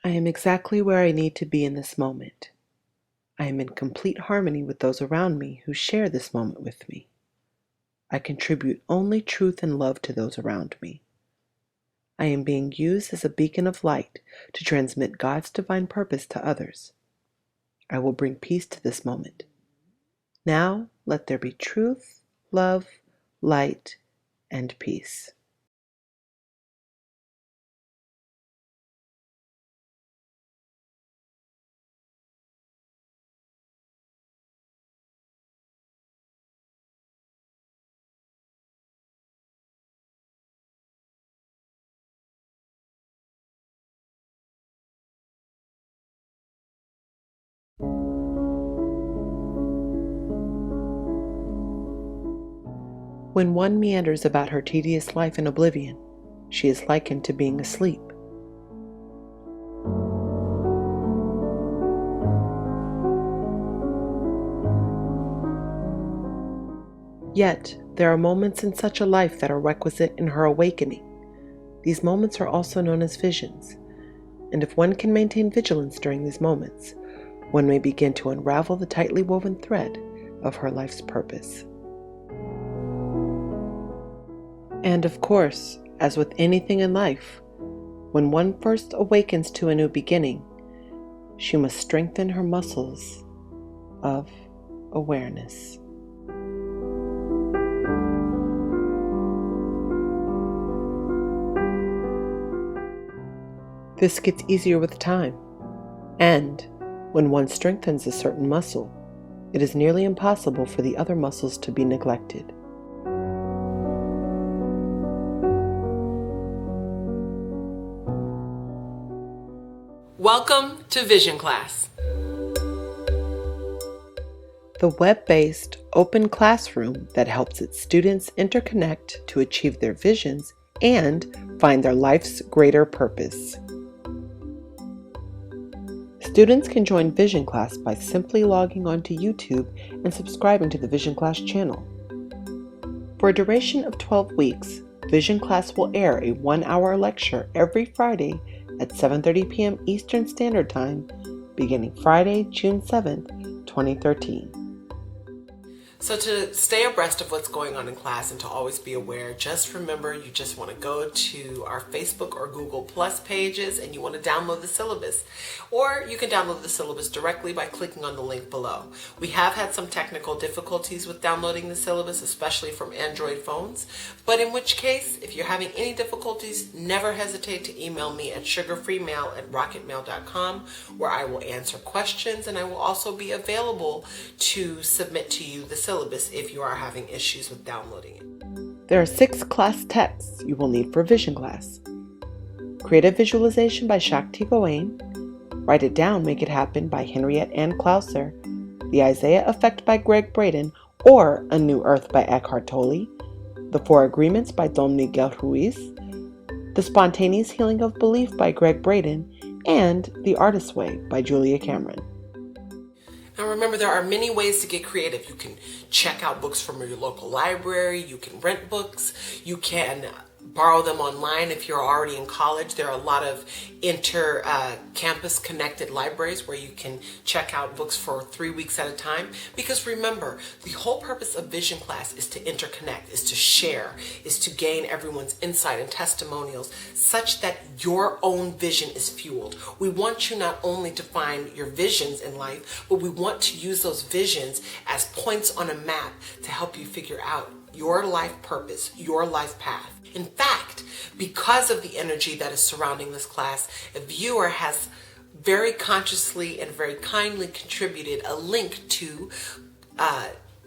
I am exactly where I need to be in this moment. I am in complete harmony with those around me who share this moment with me. I contribute only truth and love to those around me. I am being used as a beacon of light to transmit God's divine purpose to others. I will bring peace to this moment. Now let there be truth, love, light, and peace. When one meanders about her tedious life in oblivion, she is likened to being asleep. Yet, there are moments in such a life that are requisite in her awakening. These moments are also known as visions, and if one can maintain vigilance during these moments, one may begin to unravel the tightly woven thread of her life's purpose. And of course, as with anything in life, when one first awakens to a new beginning, she must strengthen her muscles of awareness. This gets easier with time, and when one strengthens a certain muscle, it is nearly impossible for the other muscles to be neglected. Welcome to Vision Class. The web-based open classroom that helps its students interconnect to achieve their visions and find their life's greater purpose. Students can join Vision Class by simply logging onto YouTube and subscribing to the Vision Class channel. For a duration of 12 weeks, Vision Class will air a 1-hour lecture every Friday at 7:30 p.m. Eastern Standard Time, beginning Friday, June 7th, 2013. So to stay abreast of what's going on in class and to always be aware, just remember you just want to go to our Facebook or Google Plus pages and you want to download the syllabus. Or you can download the syllabus directly by clicking on the link below. We have had some technical difficulties with downloading the syllabus, especially from Android phones. But in which case, if you're having any difficulties, never hesitate to email me at sugarfreemail@rocketmail.com, where I will answer questions and I will also be available to submit to you the syllabus if you are having issues with downloading it. There are 6 class texts you will need for Vision Class. Creative Visualization by Shakti Gawain, Write It Down, Make It Happen by Henriette Ann Clouser, The Isaiah Effect by Greg Braden, or A New Earth by Eckhart Tolle, The 4 Agreements by Don Miguel Ruiz, The Spontaneous Healing of Belief by Greg Braden, and The Artist's Way by Julia Cameron. Now remember, there are many ways to get creative. You can check out books from your local library, you can rent books, you can borrow them online if you're already in college. There are a lot of campus connected libraries where you can check out books for 3 weeks at a time. Because remember, the whole purpose of Vision Class is to interconnect, is to share, is to gain everyone's insight and testimonials such that your own vision is fueled. We want you not only to find your visions in life, but we want to use those visions as points on a map to help you figure out your life purpose, your life path. In fact, because of the energy that is surrounding this class, a viewer has very consciously and very kindly contributed a link to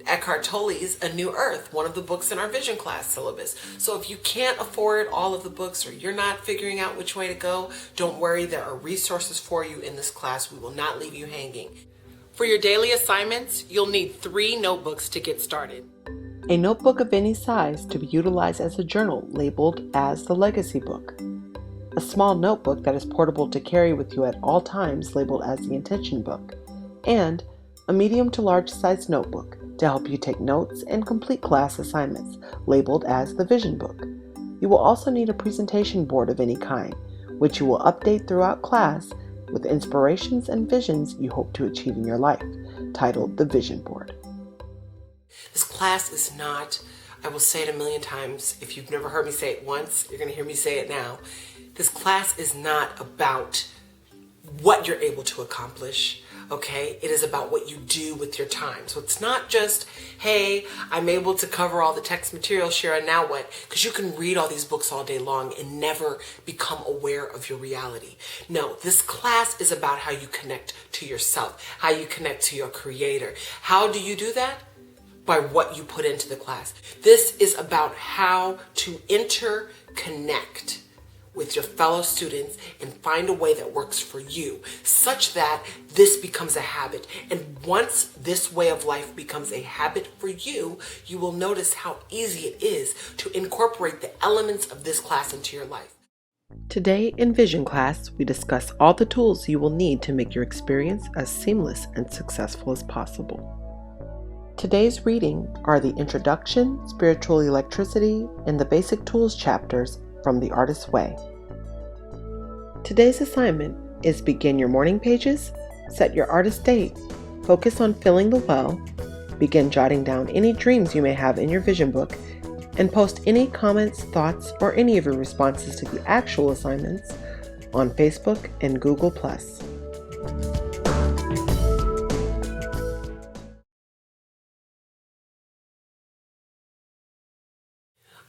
Eckhart Tolle's A New Earth, one of the books in our Vision Class syllabus. So if you can't afford all of the books or you're not figuring out which way to go, don't worry, there are resources for you in this class. We will not leave you hanging. For your daily assignments, you'll need 3 notebooks to get started. A notebook of any size to be utilized as a journal labeled as the Legacy Book. A small notebook that is portable to carry with you at all times labeled as the Intention Book. And a medium to large size notebook to help you take notes and complete class assignments labeled as the Vision Book. You will also need a presentation board of any kind, which you will update throughout class with inspirations and visions you hope to achieve in your life, titled The Vision Board. This class is not, I will say it a million times. If you've never heard me say it once, you're going to hear me say it now. This class is not about what you're able to accomplish, okay? It is about what you do with your time. So it's not just, hey, I'm able to cover all the text material, Shira, now what? Because you can read all these books all day long and never become aware of your reality. No, this class is about how you connect to yourself, how you connect to your creator. How do you do that? By what you put into the class. This is about how to interconnect with your fellow students and find a way that works for you, such that this becomes a habit. And once this way of life becomes a habit for you, you will notice how easy it is to incorporate the elements of this class into your life. Today in Vision class, we discuss all the tools you will need to make your experience as seamless and successful as possible. Today's reading are the Introduction, Spiritual Electricity, and the Basic Tools chapters from The Artist's Way. Today's assignment is begin your morning pages, set your artist date, focus on filling the well, begin jotting down any dreams you may have in your vision book, and post any comments, thoughts, or any of your responses to the actual assignments on Facebook and Google+.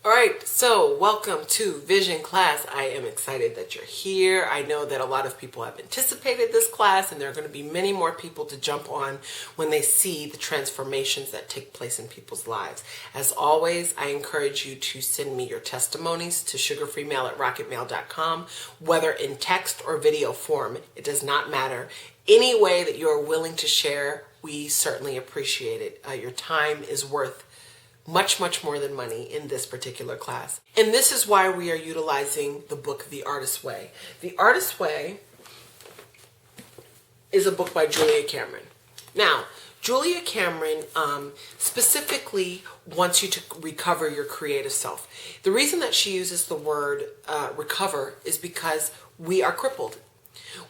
All right, so welcome to Vision class. I am excited that you're here. I know that a lot of people have anticipated this class, and there are going to be many more people to jump on when they see the transformations that take place in people's lives. As always, I encourage you to send me your testimonies to sugarfreemail@rocketmail.com, whether in text or video form. It does not matter. Any way that you are willing to share, we certainly appreciate it. Your time is worth much, much more than money in this particular class. And this is why we are utilizing the book, The Artist's Way. The Artist's Way is a book by Julia Cameron. Now, Julia Cameron specifically wants you to recover your creative self. The reason that she uses the word recover is because we are crippled.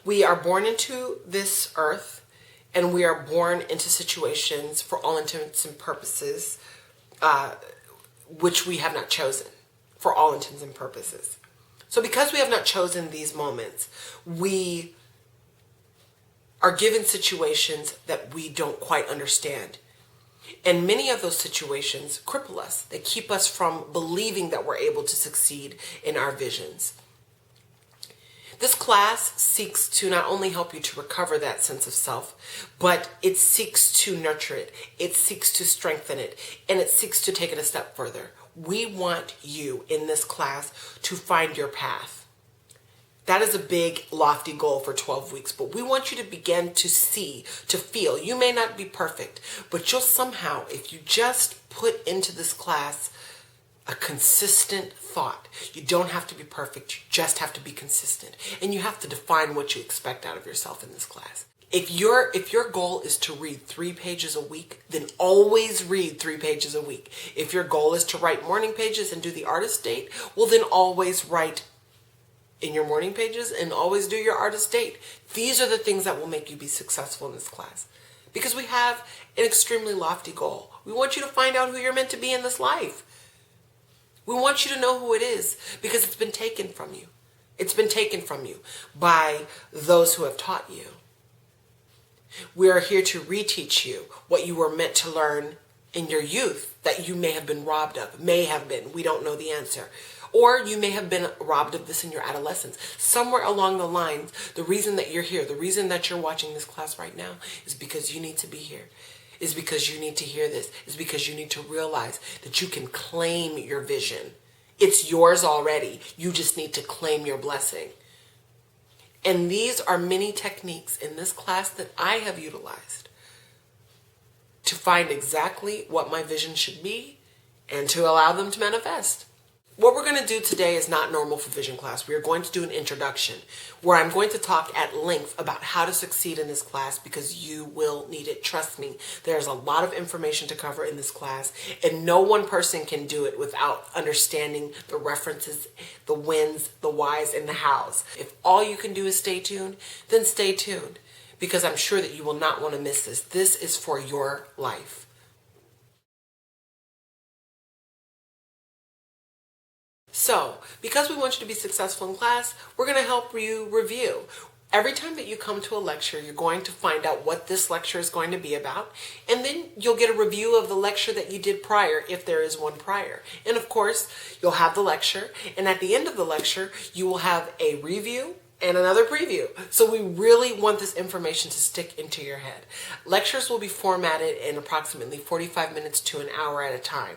We are born into this earth, and we are born into situations, for all intents and purposes, which we have not chosen, for all intents and purposes. So because we have not chosen these moments, we are given situations that we don't quite understand. And many of those situations cripple us. They keep us from believing that we're able to succeed in our visions. This class seeks to not only help you to recover that sense of self, but it seeks to nurture it. It seeks to strengthen it, and it seeks to take it a step further. We want you in this class to find your path. That is a big, lofty goal for 12 weeks, but we want you to begin to see, to feel. You may not be perfect, but you'll somehow, if you just put into this class a consistent thought. You don't have to be perfect, you just have to be consistent. And you have to define what you expect out of yourself in this class. If your goal is to read 3 pages a week, then always read 3 pages a week. If your goal is to write morning pages and do the artist date, well then always write in your morning pages and always do your artist date. These are the things that will make you be successful in this class. Because we have an extremely lofty goal. We want you to find out who you're meant to be in this life. We want you to know who it is because it's been taken from you. It's been taken from you by those who have taught you. We are here to reteach you what you were meant to learn in your youth that you may have been robbed of. May have been. We don't know the answer. Or you may have been robbed of this in your adolescence. Somewhere along the lines, the reason that you're here, the reason that you're watching this class right now is because you need to be here. Is because you need to hear this, is because you need to realize that you can claim your vision. It's yours already. You just need to claim your blessing. And these are many techniques in this class that I have utilized to find exactly what my vision should be and to allow them to manifest. What we're going to do today is not normal for vision class. We are going to do an introduction where I'm going to talk at length about how to succeed in this class because you will need it. Trust me, there's a lot of information to cover in this class, and no one person can do it without understanding the references, the whens, the whys, and the hows. If all you can do is stay tuned, then stay tuned because I'm sure that you will not want to miss this. This is for your life. So, because we want you to be successful in class, we're going to help you review. Every time that you come to a lecture, you're going to find out what this lecture is going to be about, and then you'll get a review of the lecture that you did prior, if there is one prior. And of course, you'll have the lecture, and at the end of the lecture, you will have a review and another preview. So we really want this information to stick into your head. Lectures will be formatted in approximately 45 minutes to an hour at a time.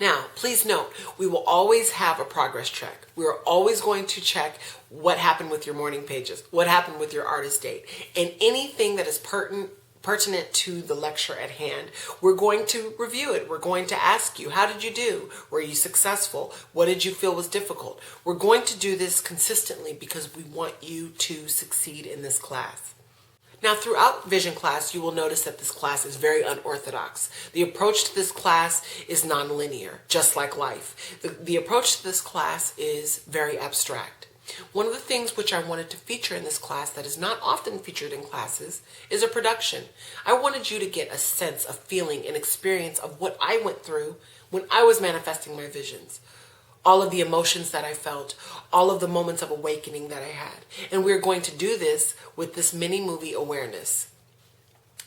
Now, please note, we will always have a progress check. We are always going to check what happened with your morning pages, what happened with your artist date, and anything that is pertinent to the lecture at hand. We're going to review it. We're going to ask you, how did you do? Were you successful? What did you feel was difficult? We're going to do this consistently because we want you to succeed in this class. Now, throughout vision class, you will notice that this class is very unorthodox. The approach to this class is nonlinear, just like life. The approach to this class is very abstract. One of the things which I wanted to feature in this class that is not often featured in classes is a production. I wanted you to get a sense, a feeling, an experience of what I went through when I was manifesting my visions. All of the emotions that I felt, all of the moments of awakening that I had. And we're going to do this with this mini movie awareness.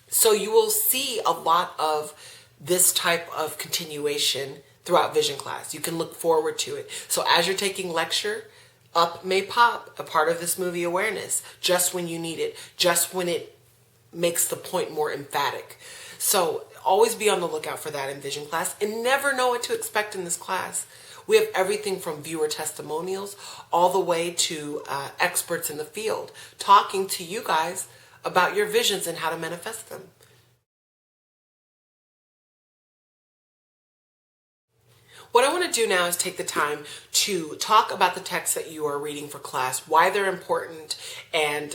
So you will see a lot of this type of continuation throughout vision class. You can look forward to it. So as you're taking lecture, up may pop a part of this movie awareness just when you need it, just when it makes the point more emphatic. So always be on the lookout for that in vision class and never know what to expect in this class. We have everything from viewer testimonials all the way to experts in the field talking to you guys about your visions and how to manifest them. What I want to do now is take the time to talk about the texts that you are reading for class, why they're important, and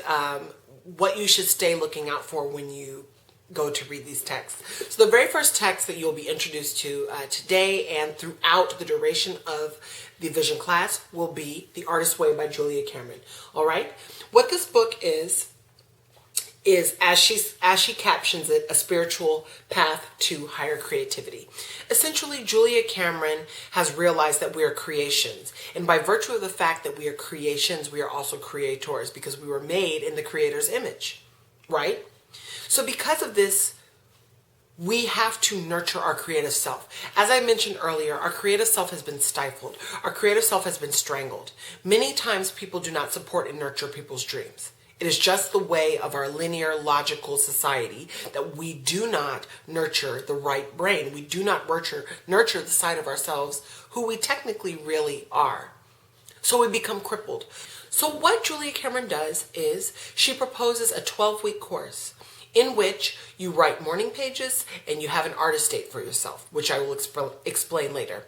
what you should stay looking out for when you go to read these texts. So the very first text that you'll be introduced to today and throughout the duration of the vision class will be The Artist's Way by Julia Cameron. All right? What this book is as she captions it, a spiritual path to higher creativity. Essentially, Julia Cameron has realized that we are creations. And by virtue of the fact that we are creations, we are also creators because we were made in the Creator's image, right? So because of this, we have to nurture our creative self. As I mentioned earlier, our creative self has been stifled. Our creative self has been strangled. Many times people do not support and nurture people's dreams. It is just the way of our linear, logical society that we do not nurture the right brain. We do not nurture the side of ourselves who we technically really are. So we become crippled. So what Julia Cameron does is she proposes a 12-week course in which you write morning pages and you have an artist date for yourself, which I will explain later.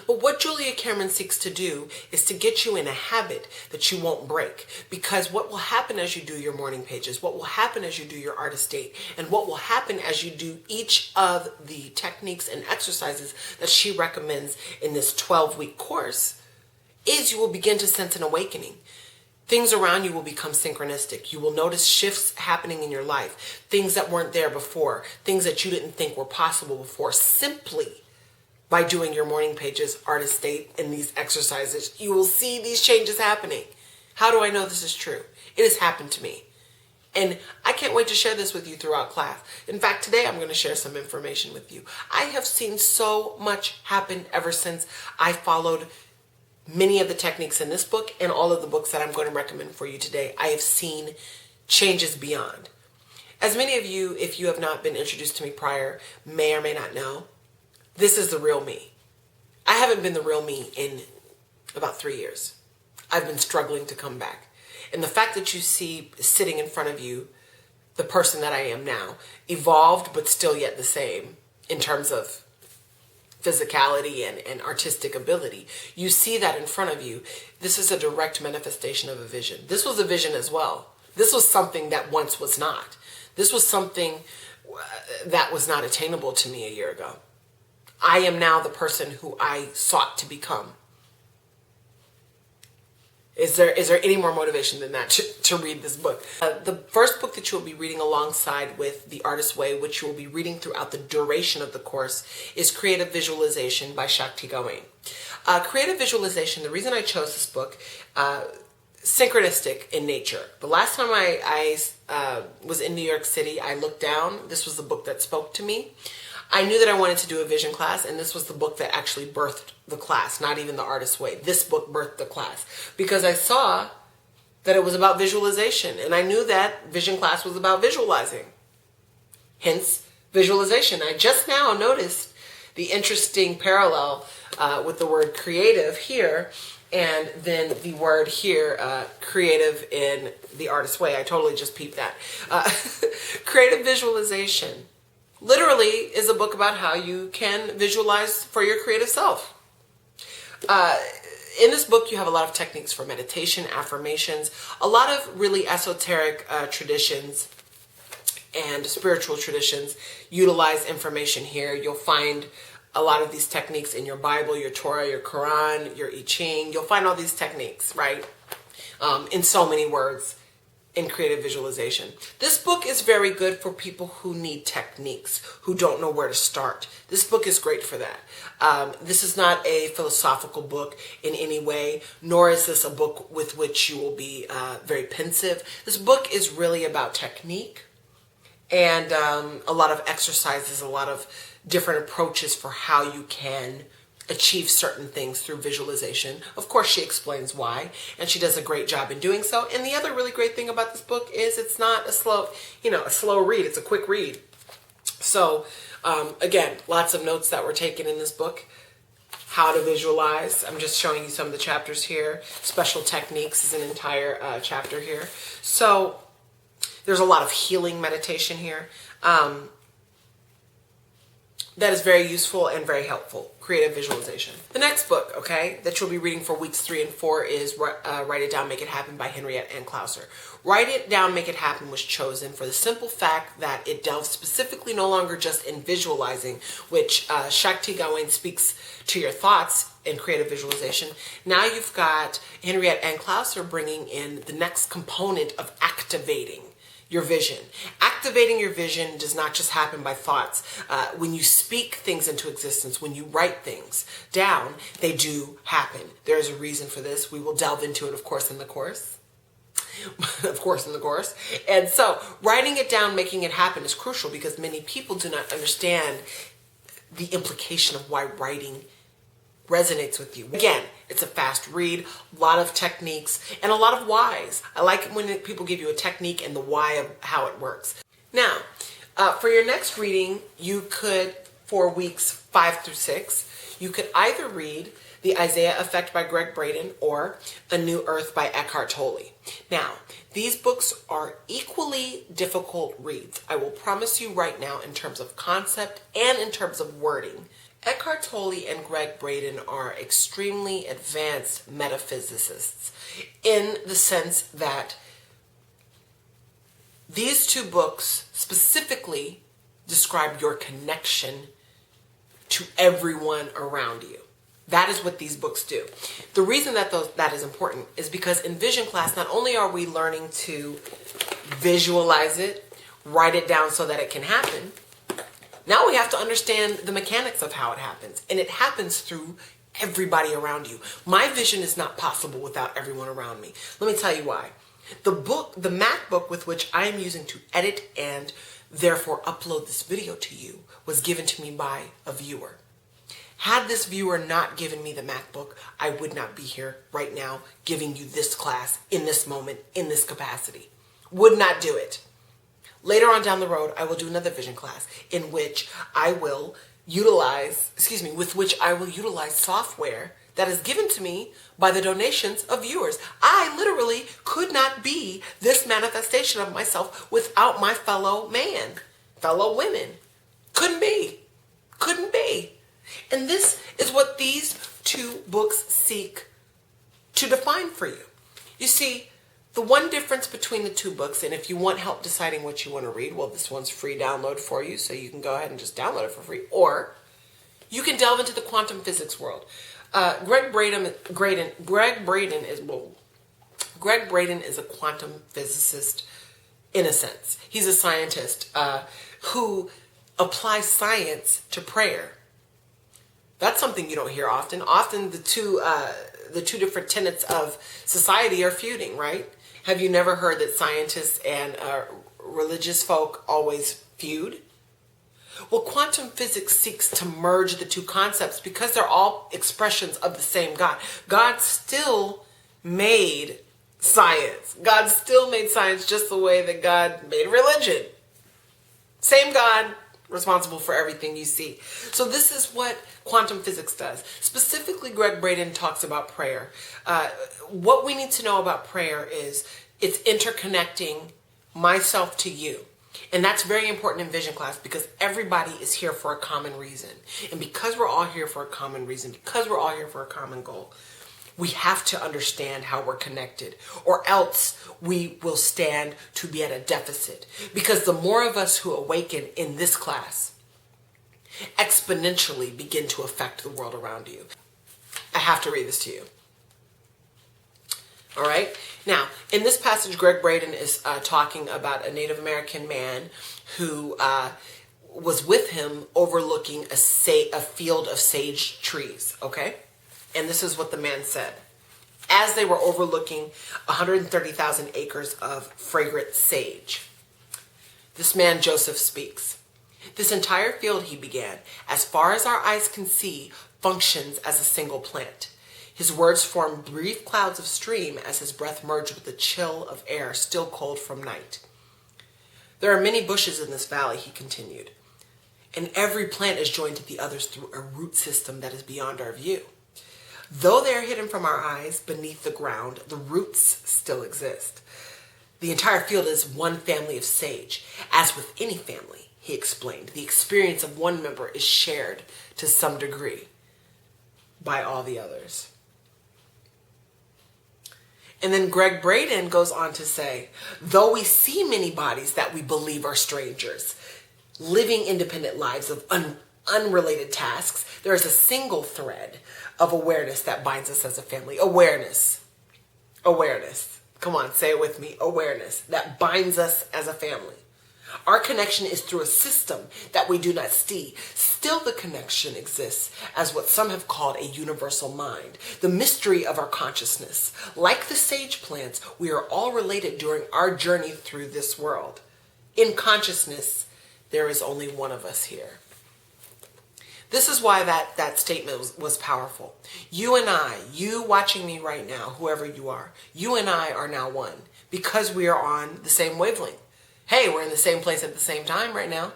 But what Julia Cameron seeks to do is to get you in a habit that you won't break. Because what will happen as you do your morning pages, what will happen as you do your artist date, and what will happen as you do each of the techniques and exercises that she recommends in this 12-week course is you will begin to sense an awakening. Things around you will become synchronistic. You will notice shifts happening in your life, things that weren't there before, things that you didn't think were possible before, simply by doing your morning pages, artist date, and these exercises. You will see these changes happening. How do I know this is true? It has happened to me. And I can't wait to share this with you throughout class. In fact, today I'm going to share some information with you. I have seen so much happen ever since I followed many of the techniques in this book and all of the books that I'm going to recommend for you today. I have seen changes beyond. As many of you, if you have not been introduced to me prior, may or may not know, this is the real me. I haven't been the real me in about 3 years. I've been struggling to come back. And the fact that you see sitting in front of you the person that I am now, evolved but still yet the same in terms of physicality and artistic ability. You see that in front of you. This is a direct manifestation of a vision. This was a vision as well. This was something that once was not. This was something that was not attainable to me a year ago. I am now the person who I sought to become. Is there any more motivation than that to read this book? The first book that you will be reading alongside with The Artist's Way, which you will be reading throughout the duration of the course, is Creative Visualization by Shakti Gawain. Creative Visualization, the reason I chose this book, synchronistic in nature. The last time I was in New York City, I looked down. This was the book that spoke to me. I knew that I wanted to do a vision class, and this was the book that actually birthed the class, not even The Artist's Way. This book birthed the class because I saw that it was about visualization, and I knew that vision class was about visualizing. Hence, visualization. I just now noticed the interesting parallel with the word creative here, and then the word here, creative in The Artist's Way. I totally just peeped that. Creative visualization literally is a book about how you can visualize for your creative self. In this book, you have a lot of techniques for meditation, affirmations, a lot of really esoteric traditions and spiritual traditions utilize information here. You'll find a lot of these techniques in your Bible, your Torah, your Quran, your I Ching. You'll find all these techniques, right? In so many words in creative visualization. This book is very good for people who need techniques, who don't know where to start. This book is great for that. This is not a philosophical book in any way, nor is this a book with which you will be very pensive. This book is really about technique and a lot of exercises, a lot of different approaches for how you can achieve certain things through visualization. Of course, she explains why, and she does a great job in doing so. And the other really great thing about this book is it's not a slow read. It's a quick read. So, again, lots of notes that were taken in this book. How to visualize. I'm just showing you some of the chapters here. Special techniques is an entire chapter here. So, there's a lot of healing meditation here. That is very useful and very helpful. Creative visualization. The next book, okay, that you'll be reading for weeks 3 and 4 is Write It Down, Make It Happen by Henriette Ann Clouser. Write It Down, Make It Happen was chosen for the simple fact that it delves specifically no longer just in visualizing, which Shakti Gawain speaks to your thoughts in creative visualization. Now you've got Henriette Ann Clouser bringing in the next component of activating your vision. Activating your vision does not just happen by thoughts. When you speak things into existence, when you write things down, they do happen. There's a reason for this. We will delve into it, of course, in the course. And so writing it down, making it happen is crucial because many people do not understand the implication of why writing resonates with you. Again, it's a fast read, a lot of techniques, and a lot of whys. I like it when people give you a technique and the why of how it works. Now, for your next reading, you could, for weeks 5 through 6, you could either read The Isaiah Effect by Greg Braden or A New Earth by Eckhart Tolle. Now, these books are equally difficult reads. I will promise you right now in terms of concept and in terms of wording. Eckhart Tolle and Greg Braden are extremely advanced metaphysicists in the sense that these two books specifically describe your connection to everyone around you. That is what these books do. The reason that that is important is because in vision class, not only are we learning to visualize it, write it down so that it can happen, now we have to understand the mechanics of how it happens. And it happens through everybody around you. My vision is not possible without everyone around me. Let me tell you why. The MacBook with which I am using to edit and therefore upload this video to you was given to me by a viewer. Had this viewer not given me the MacBook, I would not be here right now giving you this class in this moment, in this capacity. Would not do it. Later on down the road, I will do another vision class in which I will utilize software that is given to me by the donations of viewers. I literally could not be this manifestation of myself without my fellow women. Couldn't be. And this is what these two books seek to define for you. You see, the one difference between the two books, and if you want help deciding what you want to read, well, this one's free download for you, so you can go ahead and just download it for free, or you can delve into the quantum physics world. Greg Braden is a quantum physicist in a sense. He's a scientist who applies science to prayer. That's something you don't hear often. Often the two different tenets of society are feuding, right? Have you never heard that scientists and religious folk always feud? Well, quantum physics seeks to merge the two concepts because they're all expressions of the same God. God still made science. God still made science just the way that God made religion. Same God, responsible for everything you see. So this is what quantum physics does. Specifically, Greg Braden talks about prayer. What we need to know about prayer is it's interconnecting myself to you. And that's very important in vision class because everybody is here for a common reason. And because we're all here for a common reason, because we're all here for a common goal, we have to understand how we're connected, or else we will stand to be at a deficit. Because the more of us who awaken in this class exponentially begin to affect the world around you. I have to read this to you. All right. Now, in this passage, Greg Braden is talking about a Native American man who was with him overlooking a field of sage trees. Okay. And this is what the man said. As they were overlooking 130,000 acres of fragrant sage, this man, Joseph, speaks. This entire field, he began, as far as our eyes can see, functions as a single plant. His words formed brief clouds of steam as his breath merged with the chill of air still cold from night. There are many bushes in this valley, he continued, and every plant is joined to the others through a root system that is beyond our view. Though they are hidden from our eyes beneath the ground, the roots still exist. The entire field is one family of sage. As with any family, he explained, the experience of one member is shared to some degree by all the others. And then Greg Braden goes on to say, though we see many bodies that we believe are strangers, living independent lives of unrelated tasks, there is a single thread of awareness that binds us as a family. Awareness. Awareness. Come on, say it with me. Awareness that binds us as a family. Our connection is through a system that we do not see. Still, the connection exists as what some have called a universal mind, the mystery of our consciousness. Like the sage plants, we are all related during our journey through this world. In consciousness, there is only one of us here. This is why that statement was powerful. You and I, you watching me right now, whoever you are, you and I are now one because we are on the same wavelength. Hey, we're in the same place at the same time right now.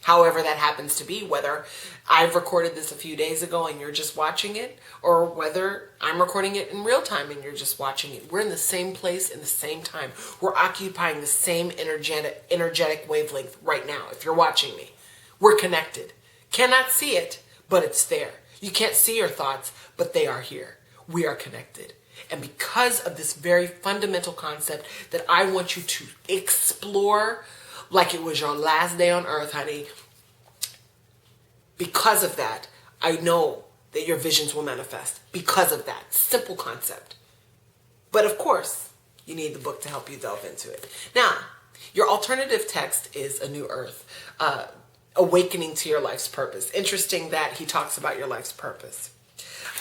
However that happens to be, whether I've recorded this a few days ago and you're just watching it, or whether I'm recording it in real time and you're just watching it. We're in the same place in the same time. We're occupying the same energetic wavelength right now. If you're watching me, we're connected. Cannot see it, but it's there. You can't see your thoughts, but they are here. We are connected. And because of this very fundamental concept that I want you to explore like it was your last day on earth, honey, because of that, I know that your visions will manifest. Because of that simple concept. But of course, you need the book to help you delve into it. Now, your alternative text is A New Earth. Awakening to your life's purpose. Interesting that he talks about your life's purpose.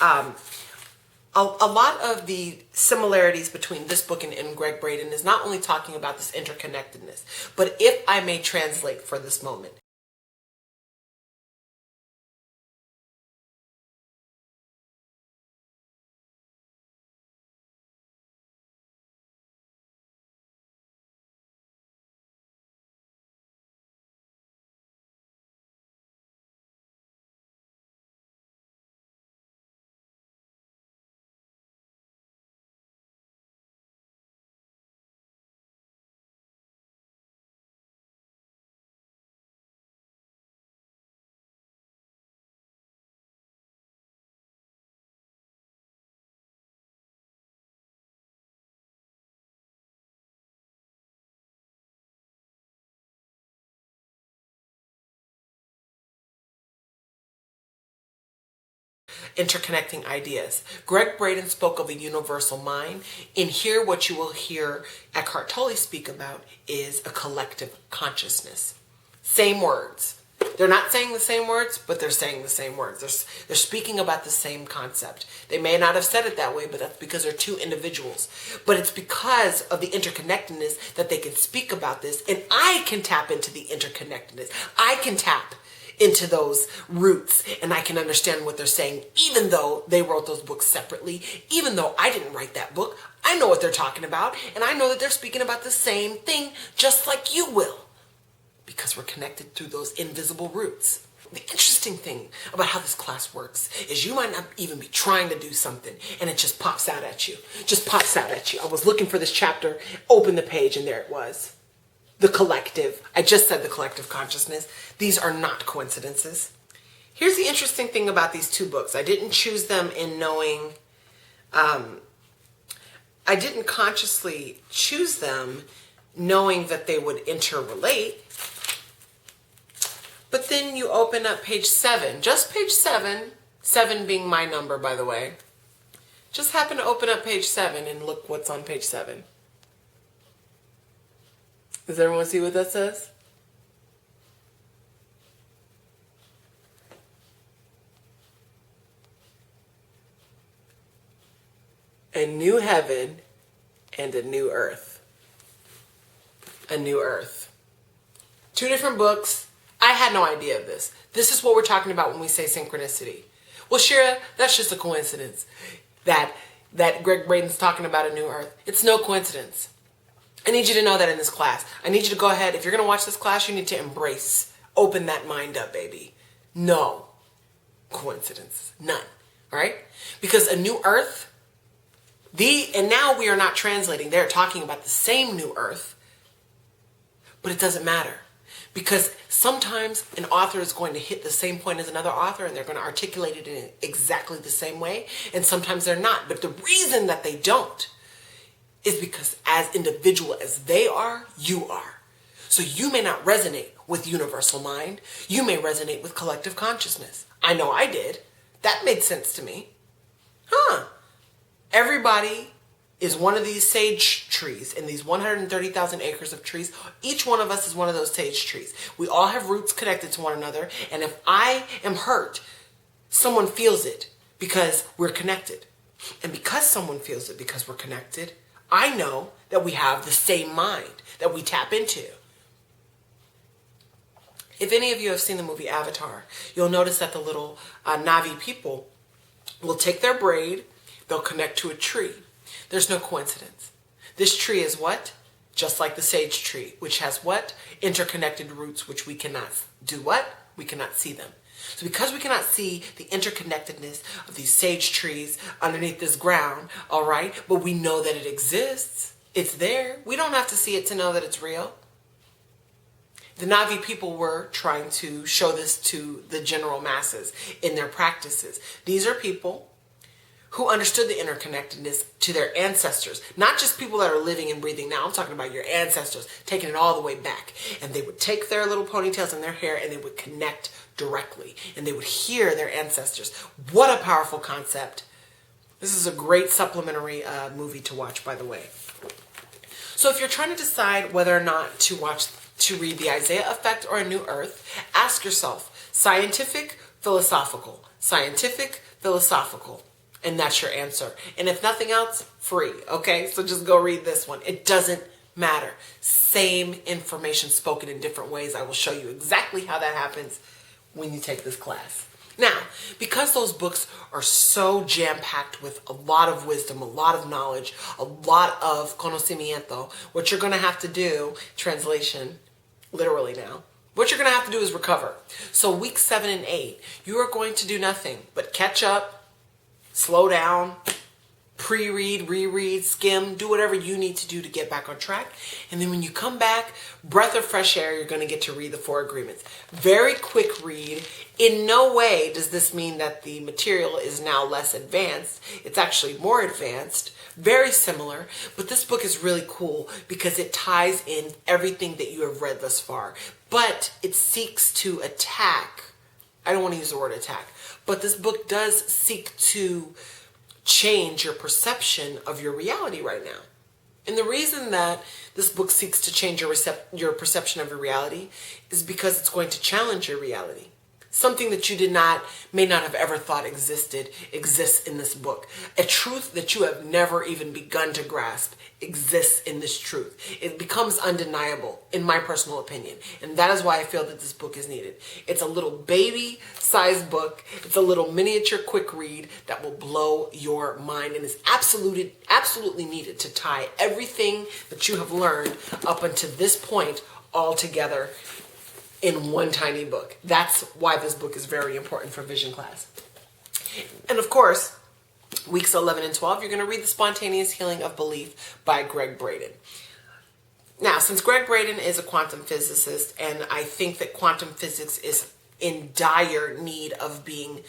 A lot of the similarities between this book and Greg Braden is not only talking about this interconnectedness, but if I may translate for this moment, interconnecting ideas. Greg Braden spoke of a universal mind. In here, what you will hear Eckhart Tolle speak about is a collective consciousness. Same words. They're not saying the same words, but they're saying the same words. They're speaking about the same concept. They may not have said it that way, but that's because they're two individuals. But it's because of the interconnectedness that they can speak about this, and I can tap into the interconnectedness. I can tap into those roots, and I can understand what they're saying, even though they wrote those books separately, even though I didn't write that book. I know what they're talking about, and I know that they're speaking about the same thing, just like you will. Because we're connected through those invisible roots. The interesting thing about how this class works is you might not even be trying to do something and it just pops out at you. Just pops out at you. I was looking for this chapter, opened the page, and there it was. The collective. I just said the collective consciousness. These are not coincidences. Here's the interesting thing about these two books. I didn't choose them in knowing, I didn't consciously choose them knowing that they would interrelate. But then you open up page 7, just page 7, 7 being my number, by the way. Just happen to open up page 7 and look what's on page 7. Does everyone see what that says? A new heaven and a new earth. A new earth. Two different books. I had no idea of this. This is what we're talking about when we say synchronicity. Well, Shira, that's just a coincidence that Greg Braden's talking about a new earth. It's no coincidence. I need you to know that in this class. I need you to go ahead. If you're going to watch this class, you need to embrace, open that mind up, baby. No coincidences. None. All right? Because a new earth, and now we are not translating. They're talking about the same new earth, but it doesn't matter. Because sometimes an author is going to hit the same point as another author and they're going to articulate it in exactly the same way. And sometimes they're not. But the reason that they don't is because as individual as they are, you are. So you may not resonate with universal mind. You may resonate with collective consciousness. I know I did. That made sense to me. Everybody is one of these sage trees in these 130,000 acres of trees. Each one of us is one of those sage trees. We all have roots connected to one another. And if I am hurt, someone feels it because we're connected. And because someone feels it because we're connected, I know that we have the same mind that we tap into. If any of you have seen the movie Avatar, you'll notice that the little Na'vi people will take their braid, they'll connect to a tree. There's no coincidence. This tree is what? Just like the sage tree, which has what? Interconnected roots, which we cannot do what? We cannot see them. So because we cannot see the interconnectedness of these sage trees underneath this ground, all right, but we know that it exists. It's there. We don't have to see it to know that it's real. The Na'vi people were trying to show this to the general masses in their practices. These are people who understood the interconnectedness to their ancestors. Not just people that are living and breathing now. I'm talking about your ancestors, taking it all the way back. And they would take their little ponytails and their hair and they would connect directly. And they would hear their ancestors. What a powerful concept. This is a great supplementary movie to watch, by the way. So if you're trying to decide whether or not to read The Isaiah Effect or A New Earth, ask yourself, scientific, philosophical. Scientific, philosophical. And that's your answer. And if nothing else, free. Okay? So just go read this one. It doesn't matter. Same information spoken in different ways. I will show you exactly how that happens when you take this class. Now, because those books are so jam-packed with a lot of wisdom, a lot of knowledge, a lot of conocimiento, what you're going to have to do, translation, literally now, what you're going to have to do is recover. So week 7 and 8, you are going to do nothing but catch up, slow down, pre-read, reread, skim, do whatever you need to do to get back on track. And then when you come back, breath of fresh air, you're going to get to read the 4 agreements. Very quick read. In no way does this mean that the material is now less advanced. It's actually more advanced, very similar. But this book is really cool because it ties in everything that you have read thus far. But it seeks to attack, I don't want to use the word attack, But this book does seek to change your perception of your reality right now. And the reason that this book seeks to change your perception of your reality is because it's going to challenge your reality. Something that you may not have ever thought exists in this book. A truth that you have never even begun to grasp exists in this truth. It becomes undeniable, in my personal opinion. And that is why I feel that this book is needed. It's a little baby-sized book. It's a little miniature quick read that will blow your mind and is absolutely needed to tie everything that you have learned up until this point all together in one tiny book. That's why this book is very important for vision class. And of course, weeks 11 and 12, you're going to read The Spontaneous Healing of Belief by Greg Braden. Now, since Greg Braden is a quantum physicist, and I think that quantum physics is in dire need of being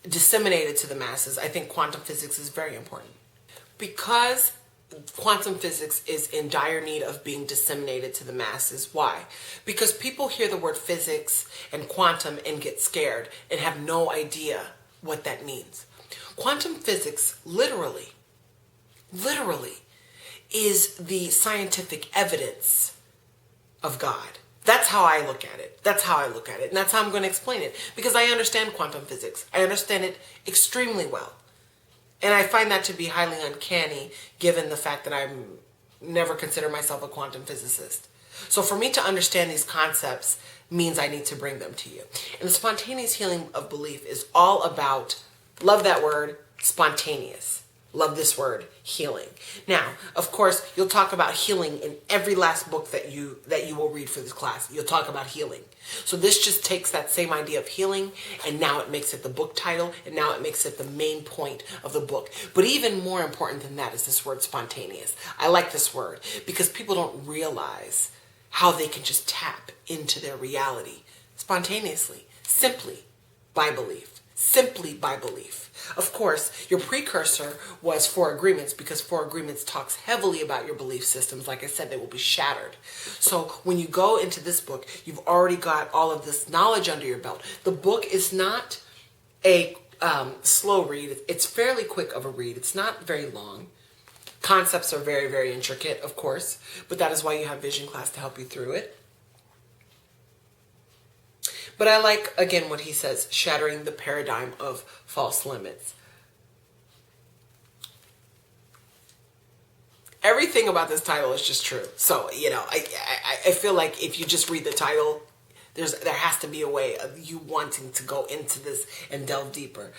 disseminated to the masses, I think quantum physics is very important. Because quantum physics is in dire need of being disseminated to the masses. Why? Because people hear the word physics and quantum and get scared and have no idea what that means. Quantum physics literally is the scientific evidence of God. That's how I look at it. That's how I look at it. And that's how I'm going to explain it. Because I understand quantum physics. I understand it extremely well. And I find that to be highly uncanny, given the fact that I never consider myself a quantum physicist. So for me to understand these concepts means I need to bring them to you. And the spontaneous healing of belief is all about, love that word, spontaneous. Love this word, healing. Now, of course, you'll talk about healing in every last book that you will read for this class. You'll talk about healing. So this just takes that same idea of healing, and now it makes it the book title, and now it makes it the main point of the book. But even more important than that is this word spontaneous. I like this word because people don't realize how they can just tap into their reality spontaneously, simply by belief. Simply by belief. Of course, your precursor was Four Agreements, because Four Agreements talks heavily about your belief systems. Like I said, they will be shattered. So when you go into this book, you've already got all of this knowledge under your belt. The book is not a slow read. It's fairly quick of a read. It's not very long. Concepts are very, very intricate, of course, but that is why you have vision class to help you through it. But I like, again, what he says, shattering the paradigm of false limits. Everything about this title is just true. So, I feel like if you just read the title, there has to be a way of you wanting to go into this and delve deeper.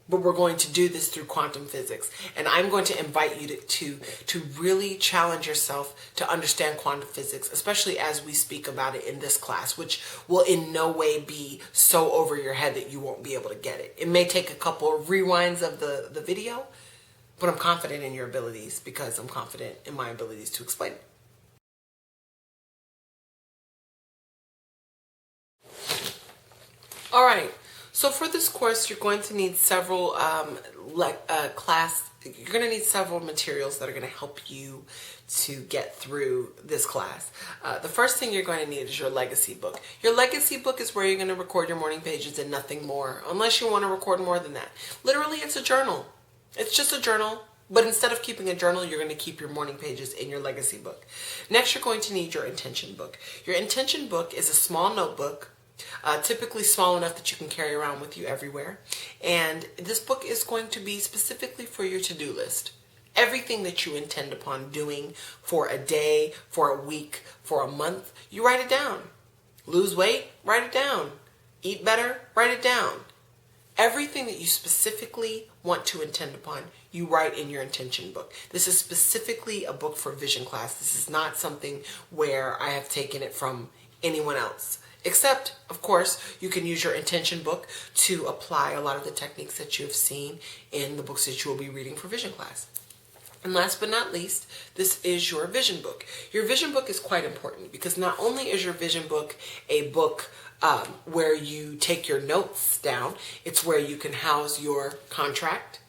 But we're going to do this through quantum physics. And I'm going to invite you to really challenge yourself to understand quantum physics, especially as we speak about it in this class, which will in no way be so over your head that you won't be able to get it. It may take a couple of rewinds of the video, but I'm confident in your abilities because I'm confident in my abilities to explain it. All right. So for this course, you're going to need several you're going to need several materials that are going to help you to get through this class. The first thing you're going to need is your legacy book. Your legacy book is where you're going to record your morning pages and nothing more, unless you want to record more than that. Literally, it's a journal. It's just a journal. But instead of keeping a journal, you're going to keep your morning pages in your legacy book. Next, you're going to need your intention book. Your intention book is a small notebook, typically small enough that you can carry around with you everywhere. And this book is going to be specifically for your to-do list. Everything that you intend upon doing for a day, for a week, for a month, you write it down. Lose weight, write it down. Eat better, write it down. Everything that you specifically want to intend upon, you write in your intention book. This is specifically a book for vision class. This is not something where I have taken it from anyone else. Except, of course, you can use your intention book to apply a lot of the techniques that you have seen in the books that you will be reading for vision class. And last but not least, this is your vision book. Your vision book is quite important because not only is your vision book a book where you take your notes down, it's where you can house your contract,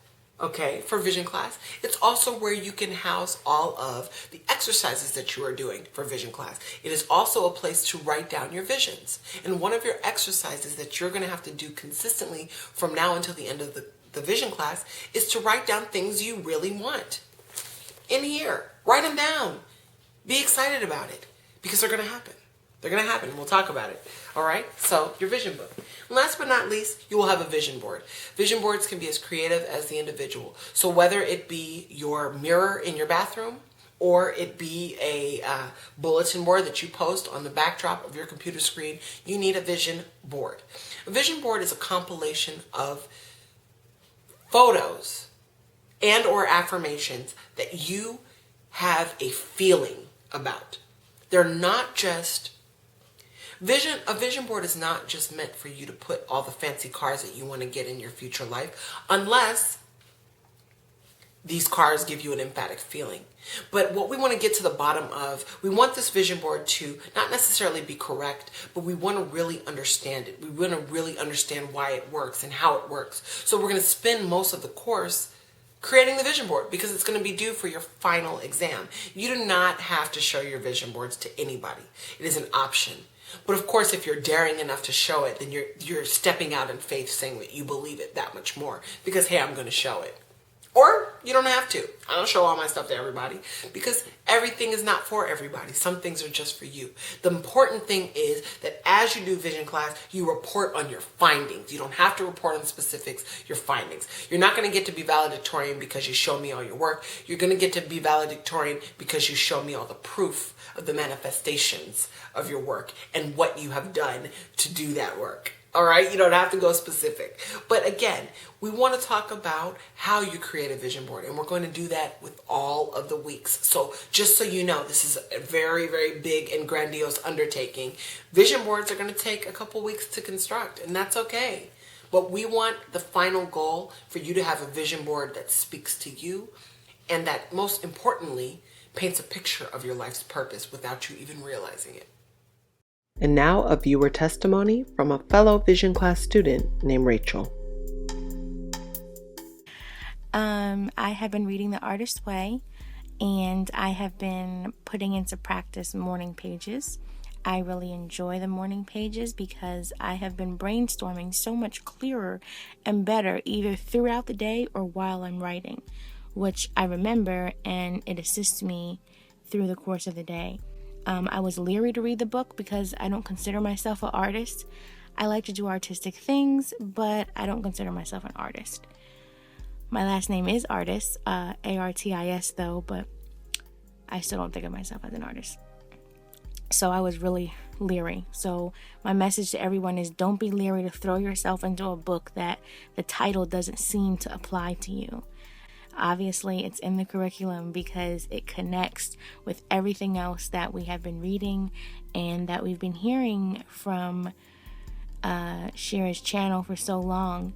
okay, for vision class. It's also where you can house all of the exercises that you are doing for vision class. It is also a place to write down your visions. And one of your exercises that you're going to have to do consistently from now until the end of the vision class is to write down things you really want. In here, write them down. Be excited about it because they're going to happen. They're going to happen. We'll talk about it. All right? So, your vision book. And last but not least, you will have a vision board. Vision boards can be as creative as the individual. So, whether it be your mirror in your bathroom or it be a bulletin board that you post on the backdrop of your computer screen, you need a vision board. A vision board is a compilation of photos and or affirmations that you have a feeling about. They're not just a vision board is not just meant for you to put all the fancy cars that you want to get in your future life, unless these cars give you an emphatic feeling. But what we want to get to the bottom of, we want this vision board to not necessarily be correct, but we want to really understand it. We want to really understand why it works and how it works. So we're going to spend most of the course creating the vision board because it's going to be due for your final exam. You do not have to show your vision boards to anybody. It is an option. But of course, if you're daring enough to show it, then you're stepping out in faith, saying that you believe it that much more because, hey, I'm going to show it. Or you don't have to. I don't show all my stuff to everybody because everything is not for everybody. Some things are just for you. The important thing is that as you do vision class, you report on your findings. You don't have to report on specifics, your findings. You're not going to get to be valedictorian because you show me all your work. You're going to get to be valedictorian because you show me all the proof of the manifestations of your work and what you have done to do that work. All right, you don't have to go specific. But again, we want to talk about how you create a vision board, and we're going to do that with all of the weeks. So just so you know, this is a very, very big and grandiose undertaking. Vision boards are going to take a couple weeks to construct, and that's okay. But we want the final goal for you to have a vision board that speaks to you and that, most importantly, paints a picture of your life's purpose without you even realizing it. And now a viewer testimony from a fellow vision class student named Rachel. I have been reading The Artist's Way, and I have been putting into practice morning pages. I really enjoy the morning pages because I have been brainstorming so much clearer and better either throughout the day or while I'm writing, which I remember, and it assists me through the course of the day. I was leery to read the book because I don't consider myself an artist. I like to do artistic things, but I don't consider myself an artist. My last name is Artis, A-R-T-I-S though, but I still don't think of myself as an artist. So I was really leery. So my message to everyone is don't be leery to throw yourself into a book that the title doesn't seem to apply to you. Obviously, it's in the curriculum because it connects with everything else that we have been reading and that we've been hearing from Shira's channel for so long.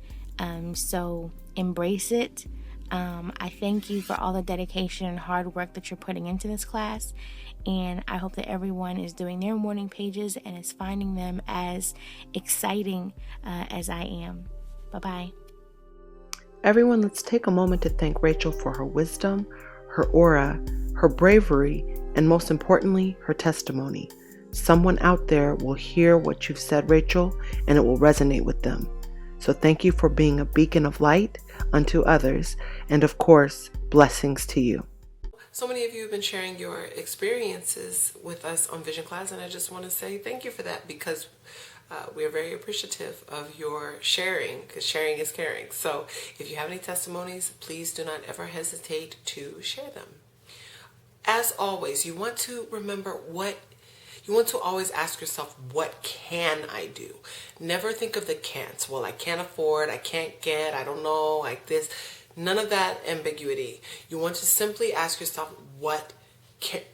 So embrace it. I thank you for all the dedication and hard work that you're putting into this class. And I hope that everyone is doing their morning pages and is finding them as exciting as I am. Bye-bye. Everyone, let's take a moment to thank Rachel for her wisdom, her aura, her bravery, and most importantly, her testimony. Someone out there will hear what you've said, Rachel, and it will resonate with them. So thank you for being a beacon of light unto others, and of course, blessings to you. So many of you have been sharing your experiences with us on Vision Class, and I just want to say thank you for that because we are very appreciative of your sharing, because sharing is caring. So if you have any testimonies, please do not ever hesitate to share them. As always, you want to remember you want to always ask yourself, what can I do? Never think of the can'ts. Well, I can't afford, I can't get, I don't know, like this. None of that ambiguity. You want to simply ask yourself, what can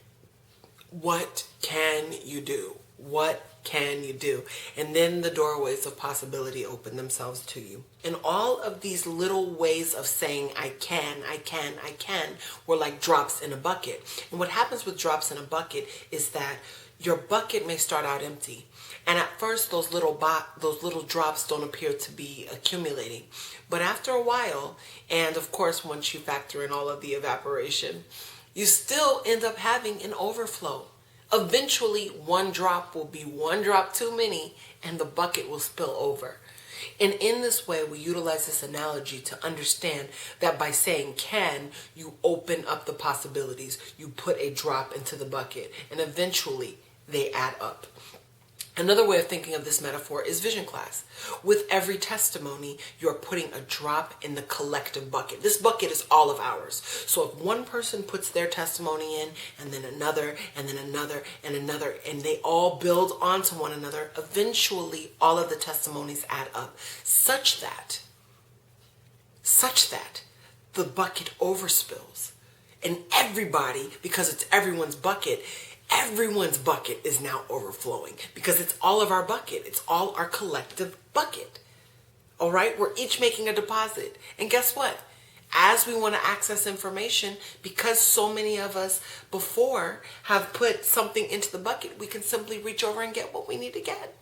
you do? What can you do? And then the doorways of possibility open themselves to you. And all of these little ways of saying, I can, were like drops in a bucket. And what happens with drops in a bucket is that Your bucket may start out empty. And at first, those little drops don't appear to be accumulating. But after a while, and of course, once you factor in all of the evaporation, you still end up having an overflow. Eventually, one drop will be one drop too many, and the bucket will spill over. And in this way, we utilize this analogy to understand that by saying can, you open up the possibilities. You put a drop into the bucket, and eventually they add up. Another way of thinking of this metaphor is vision class. With every testimony, you're putting a drop in the collective bucket. This bucket is all of ours. So if one person puts their testimony in, and then another, and then another, and another, and they all build onto one another, eventually all of the testimonies add up, such that the bucket overspills. And everybody, because it's everyone's bucket is now overflowing, because it's all of our bucket. It's all our collective bucket. All right? We're each making a deposit. And guess what? As we want to access information, because so many of us before have put something into the bucket, we can simply reach over and get what we need to get.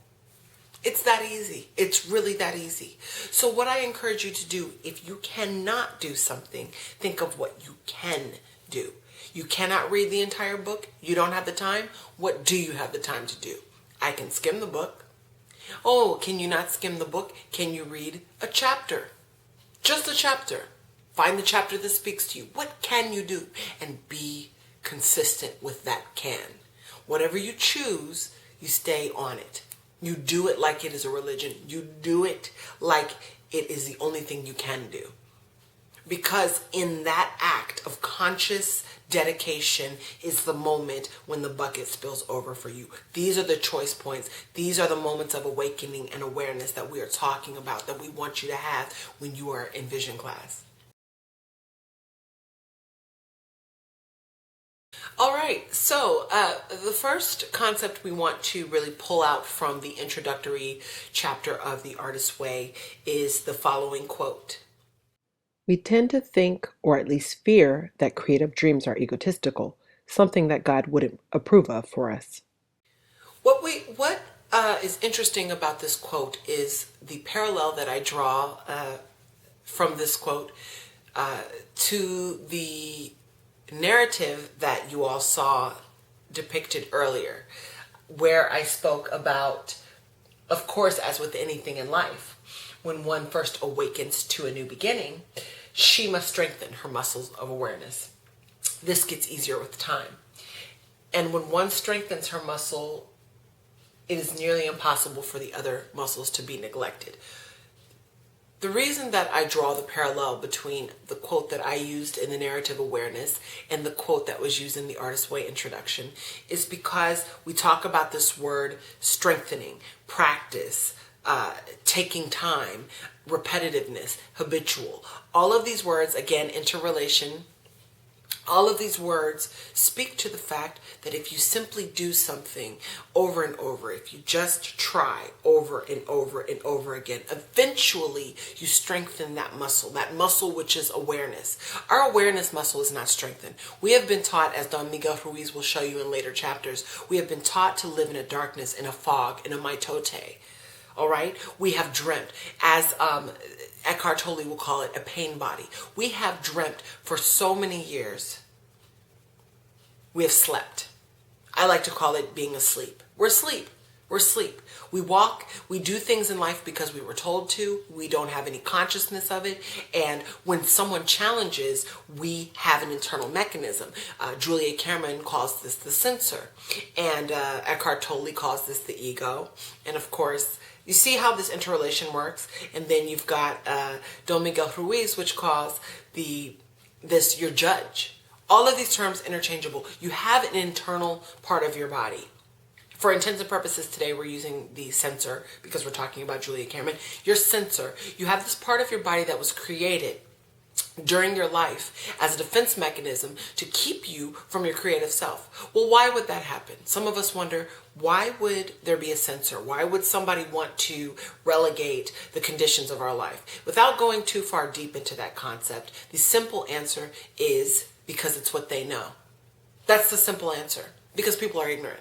It's that easy. It's really that easy. So what I encourage you to do, if you cannot do something, think of what you can do. You cannot read the entire book. You don't have the time. What do you have the time to do? I can skim the book. Oh, can you not skim the book? Can you read a chapter? Just a chapter. Find the chapter that speaks to you. What can you do? And be consistent with that can. Whatever you choose, you stay on it. You do it like it is a religion. You do it like it is the only thing you can do. Because in that act of conscious dedication is the moment when the bucket spills over for you. These are the choice points. These are the moments of awakening and awareness that we are talking about, that we want you to have when you are in vision class. All right, so the first concept we want to really pull out from the introductory chapter of The Artist's Way is the following quote. We tend to think, or at least fear, that creative dreams are egotistical, something that God wouldn't approve of for us. What is interesting about this quote is the parallel that I draw from this quote to the narrative that you all saw depicted earlier, where I spoke about, of course, as with anything in life, when one first awakens to a new beginning, she must strengthen her muscles of awareness. This gets easier with time. And when one strengthens her muscle, it is nearly impossible for the other muscles to be neglected. The reason that I draw the parallel between the quote that I used in the narrative awareness and the quote that was used in the Artist's Way introduction is because we talk about this word strengthening, practice, taking time, repetitiveness, habitual. All of these words, again, interrelation, all of these words speak to the fact that if you simply do something over and over, if you just try over and over and over again, eventually you strengthen that muscle which is awareness. Our awareness muscle is not strengthened. We have been taught, as Don Miguel Ruiz will show you in later chapters, we have been taught to live in a darkness, in a fog, in a mitote. All right? We have dreamt, as Eckhart Tolle will call it, a pain body. We have dreamt for so many years. We have slept. I like to call it being asleep. We're asleep. We're asleep. We walk, we do things in life because we were told to. We don't have any consciousness of it. And when someone challenges, we have an internal mechanism. Julia Cameron calls this the censor. And Eckhart Tolle calls this the ego. And of course, you see how this interrelation works? And then you've got Don Miguel Ruiz, which calls this your judge. All of these terms interchangeable. You have an internal part of your body. For intents and purposes today, we're using the censor because we're talking about Julia Cameron. Your censor. You have this part of your body that was created during your life as a defense mechanism to keep you from your creative self. Well, why would that happen? Some of us wonder, why would there be a censor? Why would somebody want to relegate the conditions of our life? Without going too far deep into that concept, the simple answer is because it's what they know. That's the simple answer. Because people are ignorant.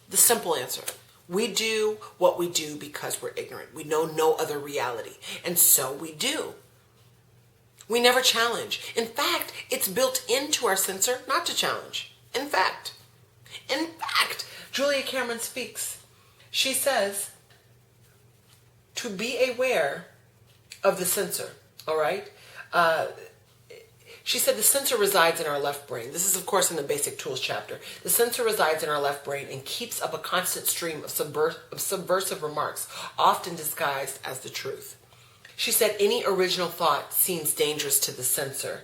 The simple answer. We do what we do because we're ignorant. We know no other reality. And so we do. We never challenge. In fact, it's built into our censor not to challenge. In fact, Julia Cameron speaks. She says to be aware of the censor, all right? She said the censor resides in our left brain. This is, of course, in the basic tools chapter. The censor resides in our left brain and keeps up a constant stream of subversive remarks, often disguised as the truth. She said any original thought seems dangerous to the censor,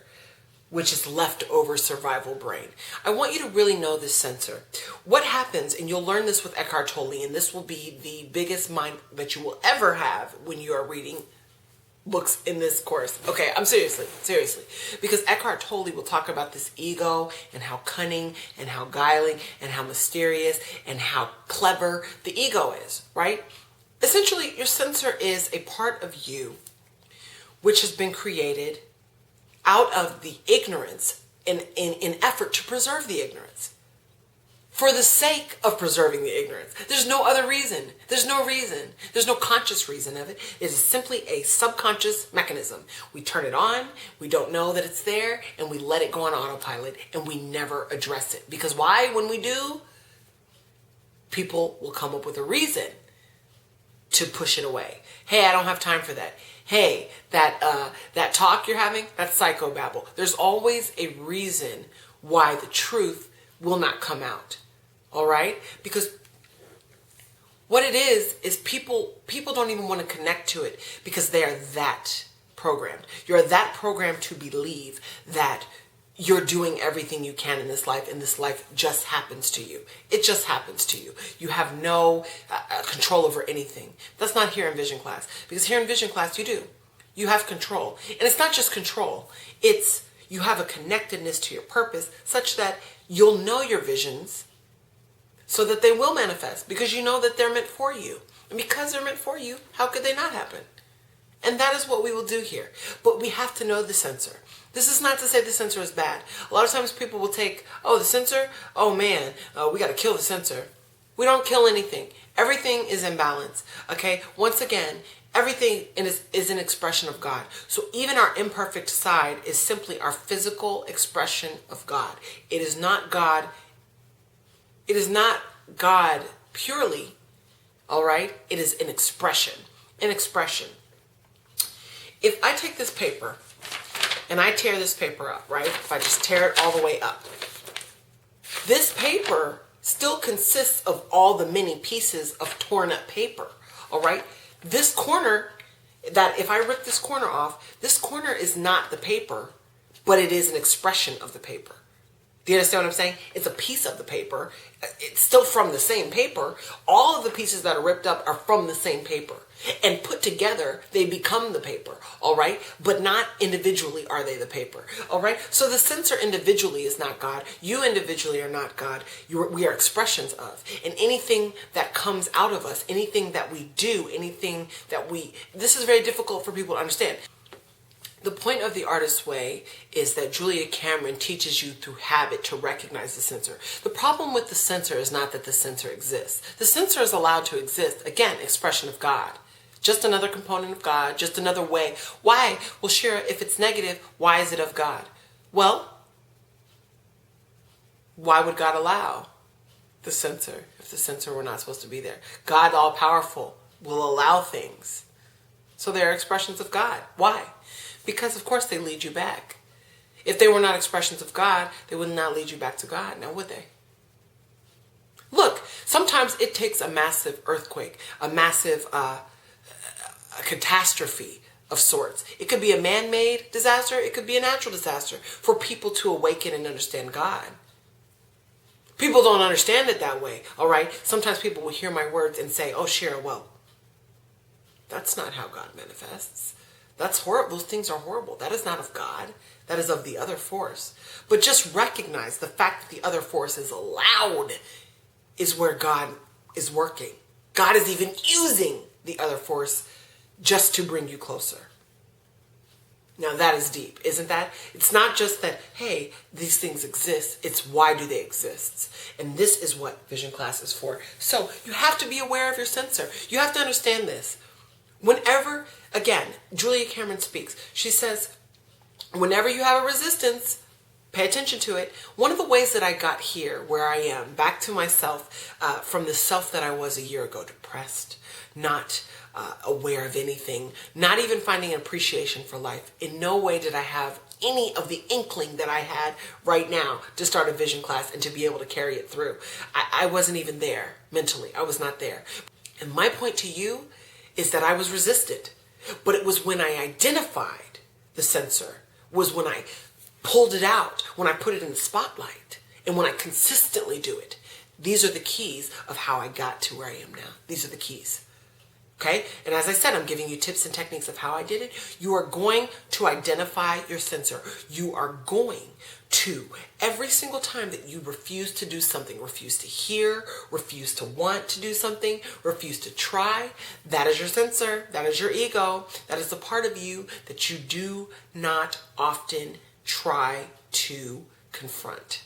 which is leftover survival brain. I want you to really know this censor. What happens, and you'll learn this with Eckhart Tolle, and this will be the biggest mind that you will ever have when you are reading books in this course. Okay, I'm seriously. Because Eckhart Tolle will talk about this ego and how cunning and how guiling and how mysterious and how clever the ego is, right? Essentially, your censor is a part of you which has been created out of the ignorance in effort to preserve the ignorance. For the sake of preserving the ignorance. There's no other reason. There's no reason. There's no conscious reason of it. It is simply a subconscious mechanism. We turn it on, we don't know that it's there, and we let it go on autopilot, and we never address it. Because why? When we do, people will come up with a reason to push it away. Hey, I don't have time for that. Hey, that talk you're having, that's psychobabble. There's always a reason why the truth will not come out. All right? Because what it is people don't even want to connect to it because they are that programmed. You're that programmed to believe that you're doing everything you can in this life, and this life just happens to you. It just happens to you. You have no control over anything. That's not here in vision class. Because here in vision class, you do. You have control. And it's not just control. It's you have a connectedness to your purpose such that you'll know your visions so that they will manifest because you know that they're meant for you. And because they're meant for you, how could they not happen? And that is what we will do here. But we have to know the censor. This is not to say the censor is bad. A lot of times people will take, oh, the censor? Oh, man, we got to kill the censor. We don't kill anything. Everything is in balance. Okay? Once again, everything is an expression of God. So even our imperfect side is simply our physical expression of God. It is not God. It is not God purely. All right? It is an expression. An expression. If I take this paper and I tear this paper up, right? If I just tear it all the way up, this paper still consists of all the many pieces of torn up paper. All right? This corner, that if I rip this corner off, this corner is not the paper, but it is an expression of the paper. Do you understand what I'm saying? It's a piece of the paper. It's still from the same paper. All of the pieces that are ripped up are from the same paper. And put together, they become the paper, all right? But not individually are they the paper, all right? So the censor individually is not God. You individually are not God. We are expressions of. And anything that comes out of us, anything that we do, anything that this is very difficult for people to understand. The point of the artist's way is that Julia Cameron teaches you through habit to recognize the censor. The problem with the censor is not that the censor exists. The censor is allowed to exist. Again, expression of God. Just another component of God, just another way. Why? Well, sure, if it's negative, why is it of God? Well, why would God allow the censor if the censor were not supposed to be there? God, all-powerful, will allow things. So they're expressions of God. Why? Because, of course, they lead you back. If they were not expressions of God, they would not lead you back to God, now would they? Look, sometimes it takes a massive earthquake, a massive a catastrophe of sorts. It could be a man-made disaster. It could be a natural disaster for people to awaken and understand God. People don't understand it that way, all right? Sometimes people will hear my words and say, oh, Shira, well, that's not how God manifests. That's horrible. Those things are horrible. That is not of God. That is of the other force. But just recognize the fact that the other force is allowed is where God is working. God is even using the other force just to bring you closer. Now that is deep, isn't that? It's not just that, hey, these things exist. It's why do they exist? And this is what vision class is for. So you have to be aware of your sensor. You have to understand this. Whenever, again, Julia Cameron speaks, she says, whenever you have a resistance, pay attention to it. One of the ways that I got here, where I am, back to myself, from the self that I was a year ago, depressed, not aware of anything, not even finding an appreciation for life. In no way did I have any of the inkling that I had right now to start a vision class and to be able to carry it through. I wasn't even there mentally. I was not there. And my point to you is that I was resistant. But it was when I identified the sensor, was when I pulled it out, when I put it in the spotlight, and when I consistently do it. These are the keys of how I got to where I am now. These are the keys. Okay? And as I said, I'm giving you tips and techniques of how I did it. You are going to identify your sensor. You are going to, every single time that you refuse to do something, refuse to hear, refuse to want to do something, refuse to try, that is your sensor. That is your ego. That is the part of you that you do not often try to confront.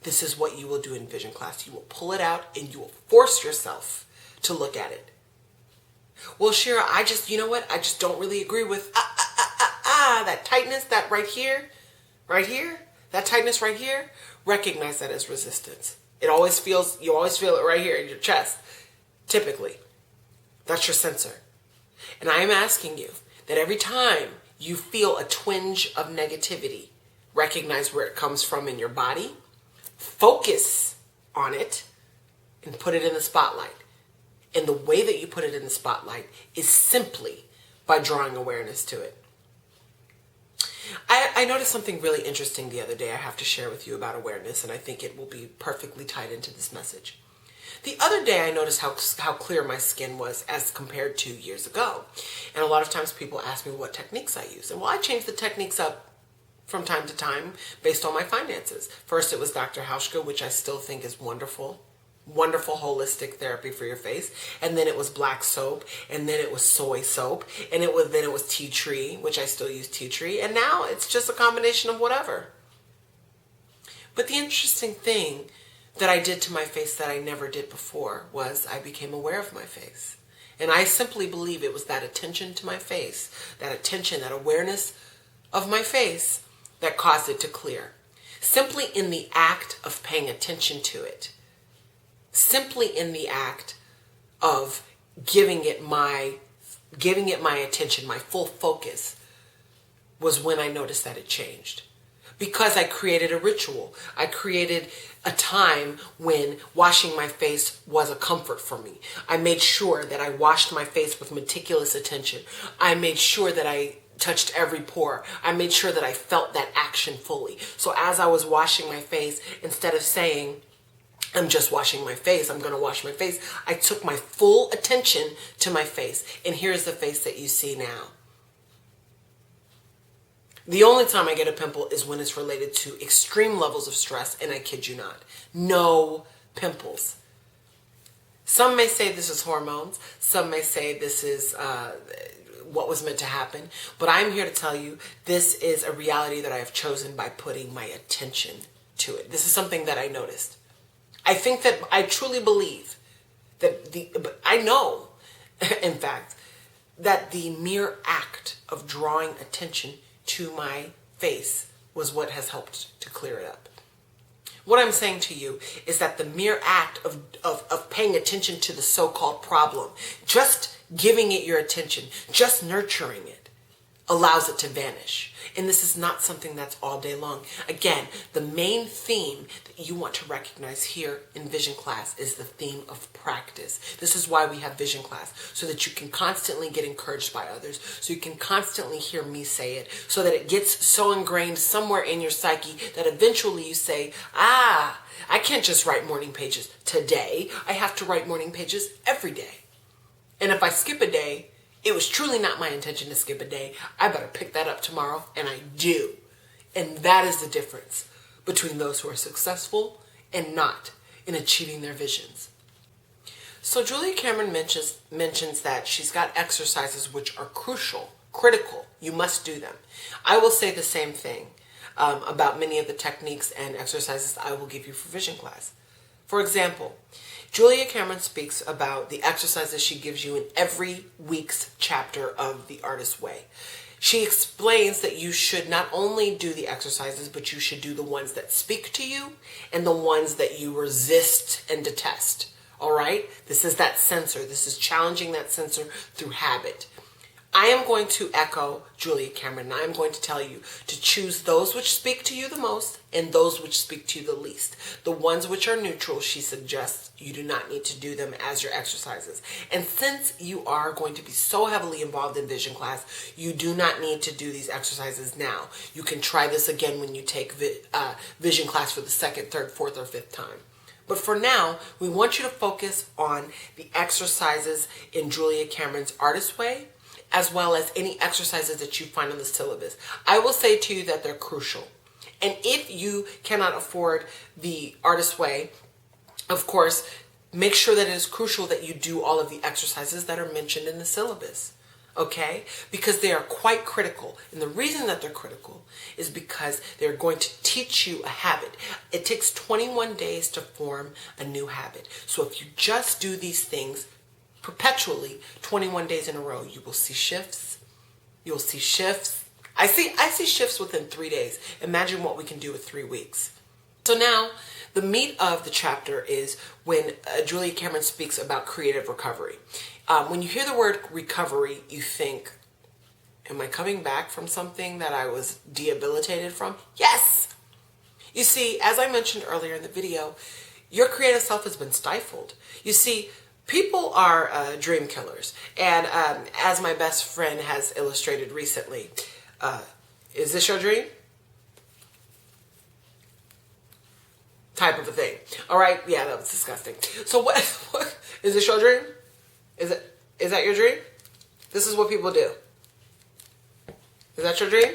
This is what you will do in vision class. You will pull it out and you will force yourself to look at it. Well, Shira, I just don't really agree with that tightness, that right here, that tightness right here. Recognize that as resistance. You always feel it right here in your chest. Typically, that's your sensor. And I am asking you that every time you feel a twinge of negativity, recognize where it comes from in your body, focus on it, and put it in the spotlight. And the way that you put it in the spotlight is simply by drawing awareness to it. I noticed something really interesting the other day I have to share with you about awareness, and I think it will be perfectly tied into this message. The other day I noticed how clear my skin was as compared to years ago. And a lot of times people ask me what techniques I use. And well, I change the techniques up from time to time based on my finances. First it was Dr. Hauschka, which I still think is wonderful holistic therapy for your face. And then it was black soap, and then it was soy soap, and then it was tea tree, which I still use tea tree, and now it's just a combination of whatever. But the interesting thing that I did to my face that I never did before was I became aware of my face. And I simply believe it was that attention to my face, that attention, that awareness of my face that caused it to clear. Simply in the act of paying attention to it. Simply in the act of giving it my attention, my full focus, was when I noticed that it changed. Because I created a ritual. I created a time when washing my face was a comfort for me. I made sure that I washed my face with meticulous attention. I made sure that I touched every pore. I made sure that I felt that action fully. So as I was washing my face, instead of saying, I'm just washing my face, I'm going to wash my face, I took my full attention to my face. And here's the face that you see now. The only time I get a pimple is when it's related to extreme levels of stress, and I kid you not. No pimples. Some may say this is hormones. Some may say this is what was meant to happen. But I'm here to tell you this is a reality that I have chosen by putting my attention to it. This is something that I noticed. I truly believe but I know, in fact, that the mere act of drawing attention to my face was what has helped to clear it up. What I'm saying to you is that the mere act of paying attention to the so-called problem, just giving it your attention, just nurturing it, allows it to vanish. And this is not something that's all day long. Again, the main theme that you want to recognize here in vision class is the theme of practice. This is why we have vision class, so that you can constantly get encouraged by others, so you can constantly hear me say it, so that it gets so ingrained somewhere in your psyche that eventually you say, I can't just write morning pages today. I have to write morning pages every day. And if I skip a day, it was truly not my intention to skip a day. I better pick that up tomorrow, and I do. And that is the difference between those who are successful and not in achieving their visions. So Julia Cameron mentions that she's got exercises which are crucial Critical. You must do them. I will say the same thing about many of the techniques and exercises I will give you for vision class. For example, Julia Cameron speaks about the exercises she gives you in every week's chapter of The Artist's Way. She explains that you should not only do the exercises, but you should do the ones that speak to you and the ones that you resist and detest. All right? This is that censor. This is challenging that censor through habit. I am going to echo Julia Cameron, and I am going to tell you to choose those which speak to you the most and those which speak to you the least. The ones which are neutral, she suggests you do not need to do them as your exercises. And since you are going to be so heavily involved in vision class, you do not need to do these exercises now. You can try this again when you take vision class for the second, third, fourth, or fifth time. But for now, we want you to focus on the exercises in Julia Cameron's Artist's Way, as well as any exercises that you find on the syllabus. I will say to you that they're crucial. And if you cannot afford the Artist's Way, of course, make sure that it is crucial that you do all of the exercises that are mentioned in the syllabus. Okay? Because they are quite critical. And the reason that they're critical is because they're going to teach you a habit. It takes 21 days to form a new habit. So if you just do these things perpetually, 21 days in a row, you will see shifts. You'll see shifts. I see shifts within 3 days. Imagine what we can do with 3 weeks. So now, the meat of the chapter is when Julia Cameron speaks about creative recovery. When you hear the word recovery, you think, am I coming back from something that I was debilitated from? Yes! You see, as I mentioned earlier in the video, your creative self has been stifled. You see, people are dream killers. And as my best friend has illustrated recently, is this your dream? Type of a thing. All right? Yeah, that was disgusting. So what is this your dream? Is that your dream? This is what people do. Is that your dream?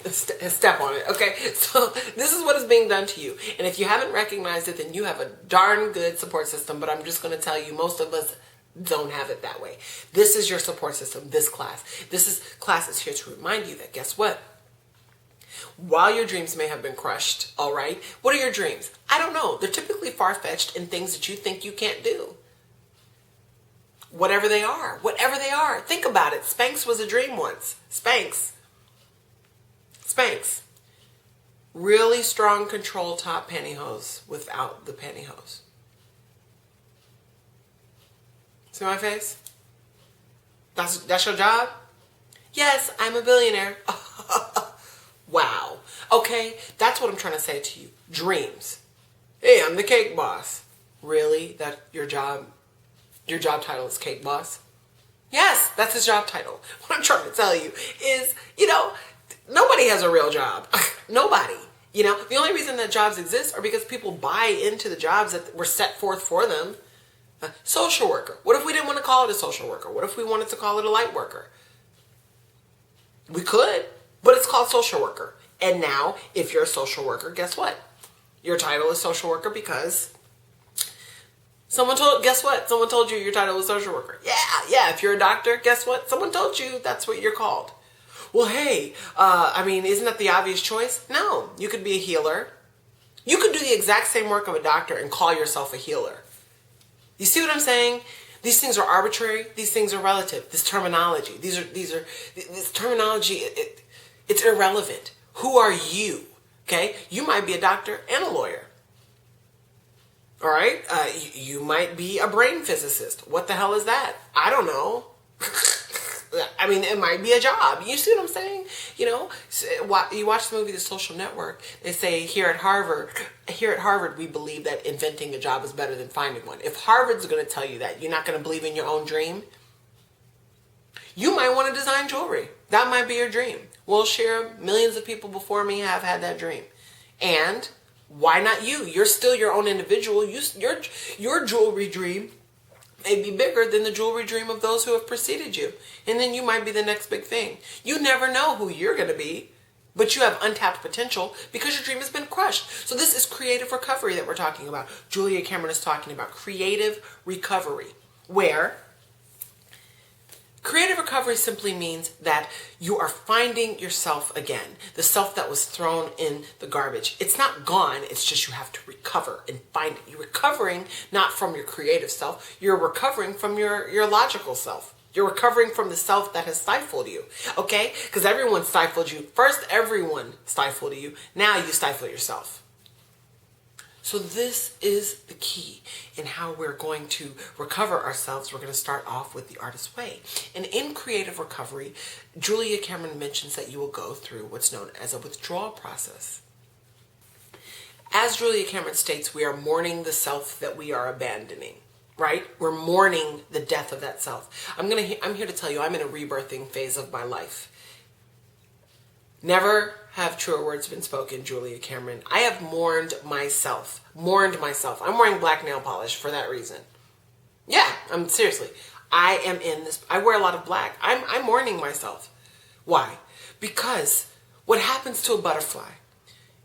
Step on it. Okay, so this is what is being done to you. And if you haven't recognized it, then you have a darn good support system. But I'm just going to tell you, most of us don't have it that way. This is your support system, this class. Class is here to remind you that, guess what? While your dreams may have been crushed, all right, what are your dreams? I don't know. They're typically far-fetched and things that you think you can't do. Whatever they are. Think about it. Spanx was a dream once. Spanx. Really strong control top pantyhose without the pantyhose. See my face? That's your job? Yes, I'm a billionaire. Wow. Okay, that's what I'm trying to say to you. Dreams. Hey, I'm the cake boss. Really? That your job title is cake boss? Yes, that's his job title. What I'm trying to tell you is, nobody has a real job. Nobody. The only reason that jobs exist are because people buy into the jobs that were set forth for them. Social worker. What if we didn't want to call it a social worker? What if we wanted to call it a light worker? We could, but it's called social worker. And now, if you're a social worker, guess what? Your title is social worker because guess what? Someone told you your title was social worker. Yeah. If you're a doctor, guess what? Someone told you that's what you're called. Well, hey, isn't that the obvious choice? No, you could be a healer. You could do the exact same work of a doctor and call yourself a healer. You see what I'm saying? These things are arbitrary. These things are relative. This terminology, this terminology, it's irrelevant. Who are you? Okay, you might be a doctor and a lawyer. All right, you might be a brain physicist. What the hell is that? I don't know. It might be a job. You see what I'm saying? You watch the movie The Social Network. They say here at Harvard, we believe that inventing a job is better than finding one. If Harvard's going to tell you that, you're not going to believe in your own dream. You might want to design jewelry. That might be your dream. Well, share millions of people before me have had that dream. And why not you? You're still your own individual. Your jewelry dream may be bigger than the jewelry dream of those who have preceded you. And then you might be the next big thing. You never know who you're going to be, but you have untapped potential because your dream has been crushed. So this is creative recovery that we're talking about. Julia Cameron is talking about creative recovery, where Creative recovery simply means that you are finding yourself again, the self that was thrown in the garbage. It's not gone, it's just you have to recover and find it. You're recovering not from your creative self, you're recovering from your logical self. You're recovering from the self that has stifled you, okay? Because everyone stifled you. First, everyone stifled you. Now you stifle yourself. So this is the key in how we're going to recover ourselves. We're going to start off with the artist's way. And in creative recovery, Julia Cameron mentions that you will go through what's known as a withdrawal process. As Julia Cameron states, we are mourning the self that we are abandoning, right? We're mourning the death of that self. I'm here to tell you, I'm in a rebirthing phase of my life. Never have truer words been spoken, Julia Cameron. I have mourned myself. I'm wearing black nail polish for that reason. Yeah, seriously. I am in this. I wear a lot of black. I'm mourning myself. Why? Because what happens to a butterfly?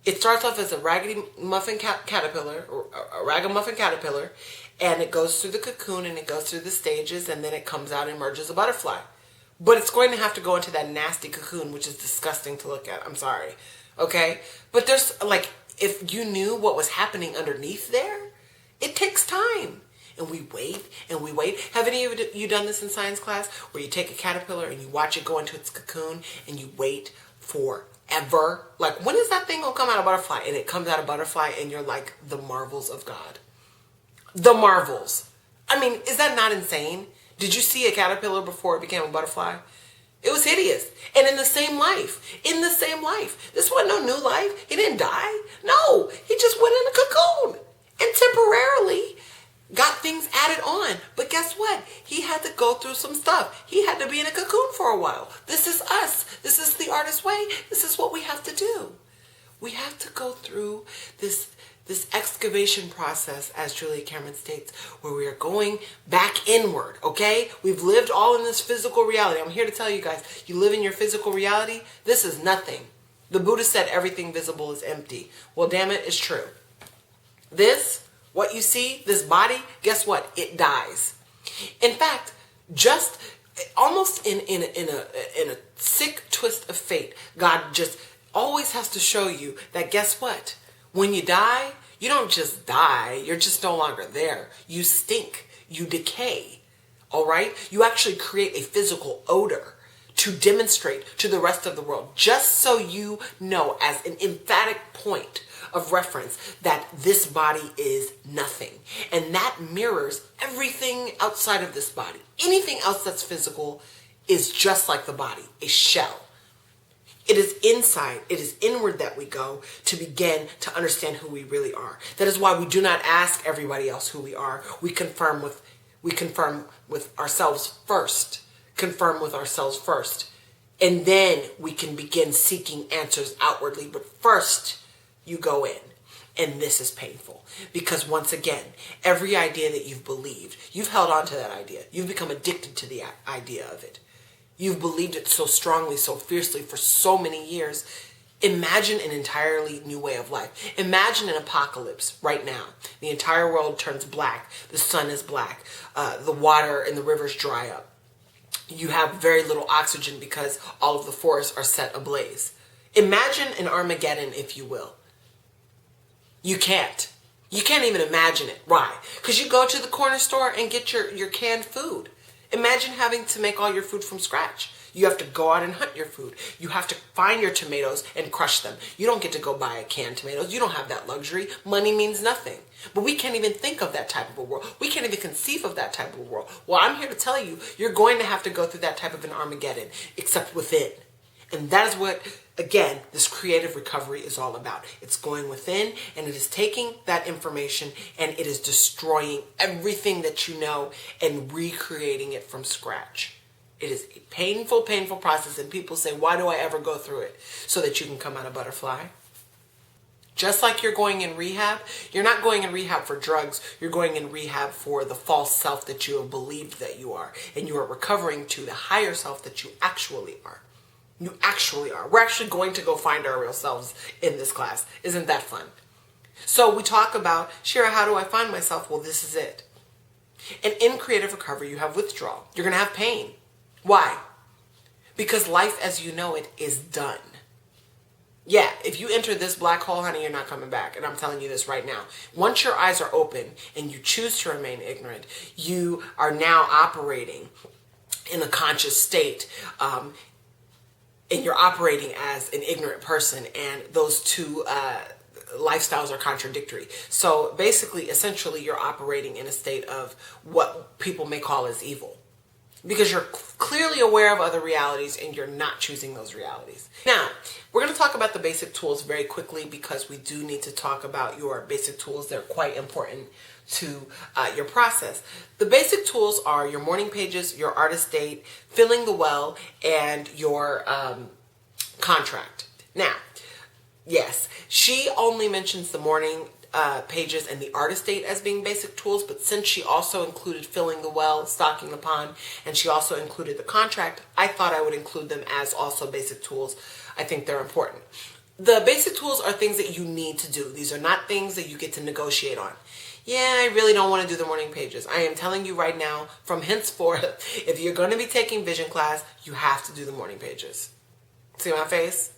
It starts off as a raggedy muffin caterpillar, or a ragamuffin caterpillar, and it goes through the cocoon and it goes through the stages, and then it comes out and emerges a butterfly. But it's going to have to go into that nasty cocoon, which is disgusting to look at. I'm sorry. Okay? But there's, if you knew what was happening underneath there, it takes time. And we wait and we wait. Have any of you done this in science class? Where you take a caterpillar and you watch it go into its cocoon and you wait forever? Like, when is that thing going to come out of butterfly? And it comes out of butterfly and you're like, the marvels of God. The marvels. I mean, is that not insane? Did you see a caterpillar before it became a butterfly? It was hideous. And in the same life. This wasn't no new life. He didn't die. No, he just went in a cocoon and temporarily got things added on. But guess what? He had to go through some stuff. He had to be in a cocoon for a while. This is us. This is the artist's way. This is what we have to do. We have to go through this excavation process, as Julia Cameron states, where we are going back inward, okay? We've lived all in this physical reality. I'm here to tell you guys, you live in your physical reality, this is nothing. The Buddha said everything visible is empty. Well, damn it, it's true. This, what you see, this body, guess what? It dies. In fact, just almost in a sick twist of fate, God just always has to show you that, guess what? When you die, you don't just die. You're just no longer there. You stink. You decay. All right? You actually create a physical odor to demonstrate to the rest of the world, just so you know, as an emphatic point of reference, that this body is nothing. And that mirrors everything outside of this body. Anything else that's physical is just like the body, a shell. It is inside, it is inward that we go to begin to understand who we really are. That is why we do not ask everybody else who we are. We confirm with ourselves first. Confirm with ourselves first. And then we can begin seeking answers outwardly. But first, you go in. And this is painful. Because once again, every idea that you've believed, you've held on to that idea. You've become addicted to the idea of it. You've believed it so strongly, so fiercely for so many years. Imagine an entirely new way of life. Imagine an apocalypse right now. The entire world turns black. The sun is black. The water in the rivers dry up. You have very little oxygen because all of the forests are set ablaze. Imagine an Armageddon, if you will. You can't. You can't even imagine it. Why? Because you go to the corner store and get your canned food. Imagine having to make all your food from scratch. You have to go out and hunt your food. You have to find your tomatoes and crush them. You don't get to go buy canned tomatoes. You don't have that luxury. Money means nothing. But we can't even think of that type of a world. We can't even conceive of that type of a world. Well, I'm here to tell you, you're going to have to go through that type of an Armageddon, except within. And that is what, again, this creative recovery is all about. It's going within, and it is taking that information and it is destroying everything that you know and recreating it from scratch. It is a painful, painful process, and people say, why do I ever go through it? So that you can come out a butterfly. Just like you're going in rehab, you're not going in rehab for drugs. You're going in rehab for the false self that you have believed that you are. And you are recovering to the higher self that you actually are. You actually are. We're actually going to go find our real selves in this class. Isn't that fun? So we talk about, Shira, how do I find myself? Well, this is it. And in creative recovery, you have withdrawal. You're going to have pain. Why? Because life as you know it is done. Yeah, if you enter this black hole, honey, you're not coming back. And I'm telling you this right now. Once your eyes are open and you choose to remain ignorant, you are now operating in a conscious state, and you're operating as an ignorant person, and those two lifestyles are contradictory. So basically, essentially, you're operating in a state of what people may call as evil, because you're clearly aware of other realities and you're not choosing those realities. Now, we're going to talk about the basic tools very quickly, because we do need to talk about your basic tools. They're quite important to your process. The basic tools are your morning pages, your artist date, filling the well, and your contract. Now, yes, she only mentions the morning pages and the artist date as being basic tools, but since she also included filling the well, stocking the pond, and she also included the contract, I thought I would include them as also basic tools. I think they're important. The basic tools are things that you need to do. These are not things that you get to negotiate on. Yeah, I really don't want to do the morning pages. I am telling you right now, from henceforth, if you're going to be taking vision class, you have to do the morning pages. See my face?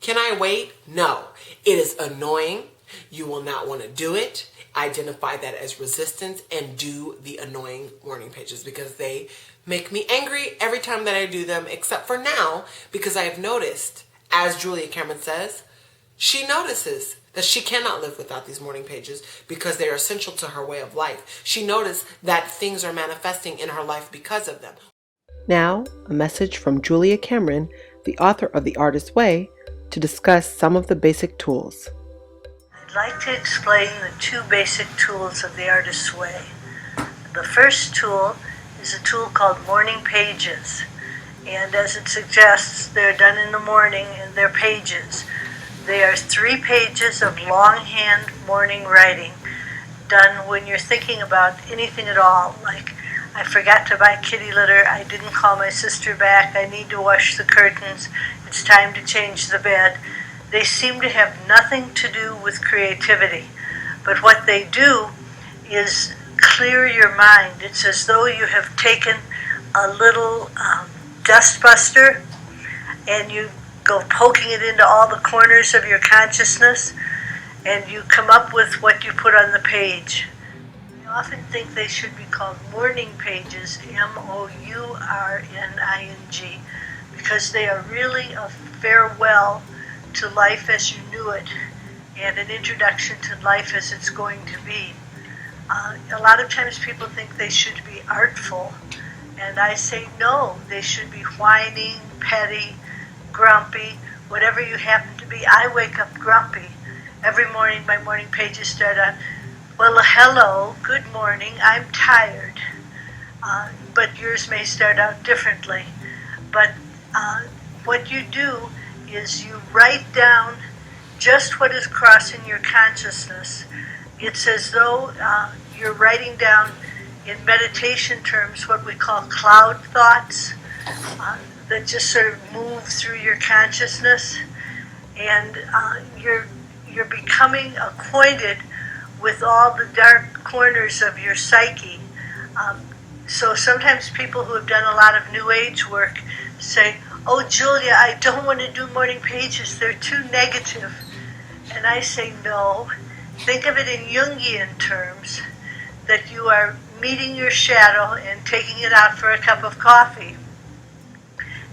Can I wait? No. It is annoying. You will not want to do it. Identify that as resistance and do the annoying morning pages, because they make me angry every time that I do them, except for now, because I have noticed, as Julia Cameron says, she notices that she cannot live without these morning pages because they are essential to her way of life. She noticed that things are manifesting in her life because of them. Now, a message from Julia Cameron, the author of The Artist's Way, to discuss some of the basic tools. I'd like to explain the two basic tools of The Artist's Way. The first tool is a tool called Morning Pages, and as it suggests, they're done in the morning and they're pages. They are 3 pages of longhand morning writing done when you're thinking about anything at all, like I forgot to buy kitty litter, I didn't call my sister back, I need to wash the curtains, it's time to change the bed. They seem to have nothing to do with creativity, but what they do is clear your mind. It's as though you have taken a little dustbuster and you go poking it into all the corners of your consciousness, and you come up with what you put on the page. I often think they should be called morning pages, MOURNING, because they are really a farewell to life as you knew it and an introduction to life as it's going to be. A lot of times people think they should be artful, and I say no, they should be whining, petty, grumpy, whatever you happen to be. I wake up grumpy. Every morning my morning pages start out, well, hello, good morning, I'm tired. But yours may start out differently. But what you do is you write down just what is crossing your consciousness. It's as though you're writing down in meditation terms what we call cloud thoughts that just sort of move through your consciousness, and you're becoming acquainted with all the dark corners of your psyche. So sometimes people who have done a lot of New Age work say, oh, Julia, I don't want to do morning pages, they're too negative. And I say, no, think of it in Jungian terms, that you are meeting your shadow and taking it out for a cup of coffee.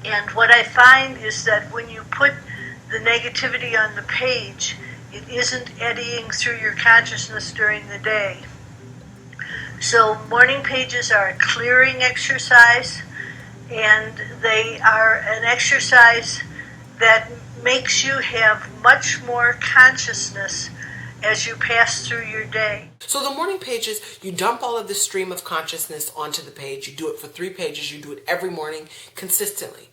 And what I find is that when you put the negativity on the page, it isn't eddying through your consciousness during the day. So morning pages are a clearing exercise, and they are an exercise that makes you have much more consciousness as you pass through your day. So the morning pages, you dump all of this stream of consciousness onto the page. You do it for 3 pages. You do it every morning consistently.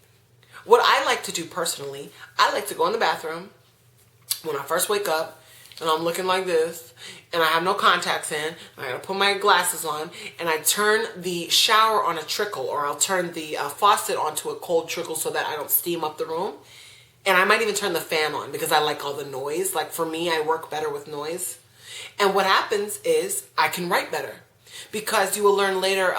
What I like to do personally, I like to go in the bathroom when I first wake up, and I'm looking like this, and I have no contacts in, I gotta put my glasses on, and I turn the shower on a trickle, or I'll turn the faucet onto a cold trickle so that I don't steam up the room. And I might even turn the fan on because I like all the noise. Like for me, I work better with noise. And what happens is I can write better, because you will learn later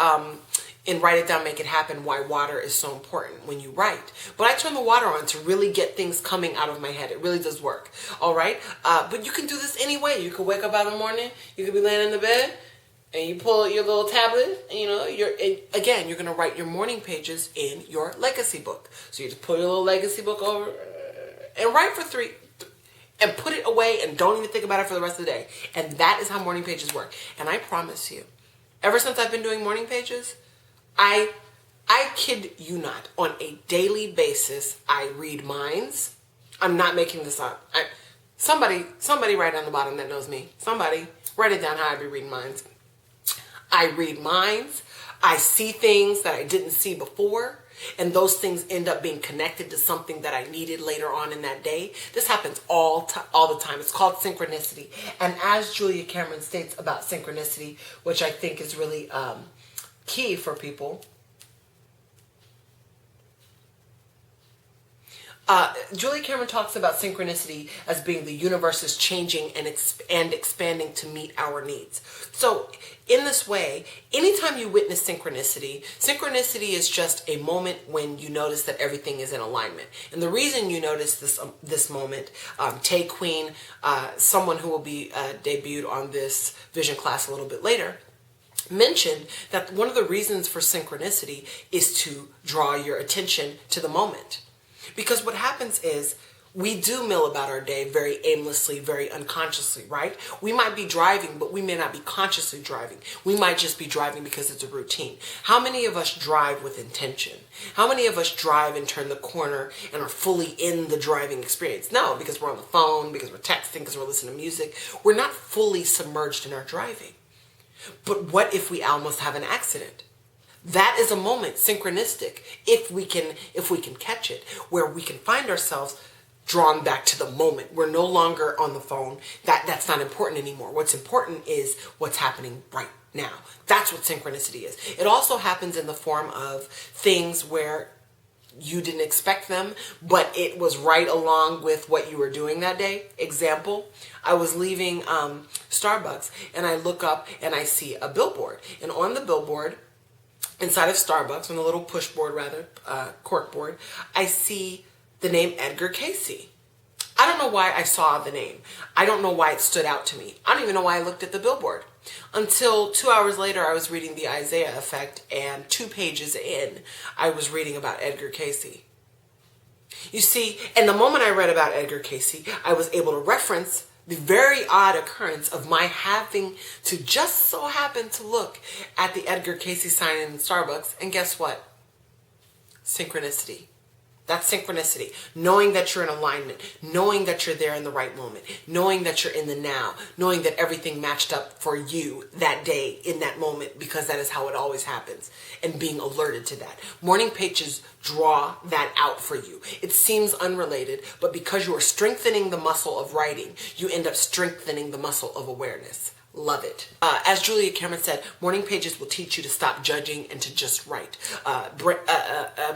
in Write It Down, Make It Happen, why water is so important when you write. But I turn the water on to really get things coming out of my head. It really does work. All right. But you can do this anyway. You could wake up out in the morning. You could be laying in the bed and you pull out your little tablet. And, you're going to write your morning pages in your legacy book. So you just pull your little legacy book over and write for 3 and put it away and don't even think about it for the rest of the day. And that is how morning pages work. And I promise you, ever since I've been doing morning pages, I kid you not, on a daily basis, I read minds. I'm not making this up. Somebody right on the bottom that knows me. Somebody write it down how I be reading minds. I read minds. I see things that I didn't see before. And those things end up being connected to something that I needed later on in that day. This happens all the time. It's called synchronicity. And as Julia Cameron states about synchronicity, which I think is really key for people, Julia Cameron talks about synchronicity as being the universe is changing and expanding to meet our needs. So in this way, anytime you witness synchronicity, synchronicity is just a moment when you notice that everything is in alignment. And the reason you notice this moment, Tay Queen, someone who will be debuted on this vision class a little bit later, mentioned that one of the reasons for synchronicity is to draw your attention to the moment. Because what happens is we do mill about our day very aimlessly, very unconsciously, right? We might be driving, but we may not be consciously driving. We might just be driving because it's a routine. How many of us drive with intention? How many of us drive and turn the corner and are fully in the driving experience? No, because we're on the phone, because we're texting, because we're listening to music. We're not fully submerged in our driving. But what if we almost have an accident? That is a moment, synchronistic, if we can catch it, where we can find ourselves drawn back to the moment. We're no longer on the phone. That's not important anymore. What's important is what's happening right now. That's what synchronicity is. It also happens in the form of things where you didn't expect them, but it was right along with what you were doing that day. Example, I was leaving Starbucks and I look up and I see a billboard. And on the billboard, inside of Starbucks, on the little push board cork board, I see the name Edgar Cayce. I don't know why I saw the name. I don't know why it stood out to me. I don't even know why I looked at the billboard. Until 2 hours later, I was reading The Isaiah Effect, and 2 pages in, I was reading about Edgar Cayce. You see, and the moment I read about Edgar Cayce, I was able to reference the very odd occurrence of my having to just so happen to look at the Edgar Cayce sign in Starbucks, and guess what? Synchronicity. That's synchronicity. Knowing that you're in alignment, knowing that you're there in the right moment, knowing that you're in the now, knowing that everything matched up for you that day in that moment, because that is how it always happens, and being alerted to that. Morning pages draw that out for you. It seems unrelated, but because you are strengthening the muscle of writing, you end up strengthening the muscle of awareness. Love it. As Julia Cameron said, morning pages will teach you to stop judging and to just write.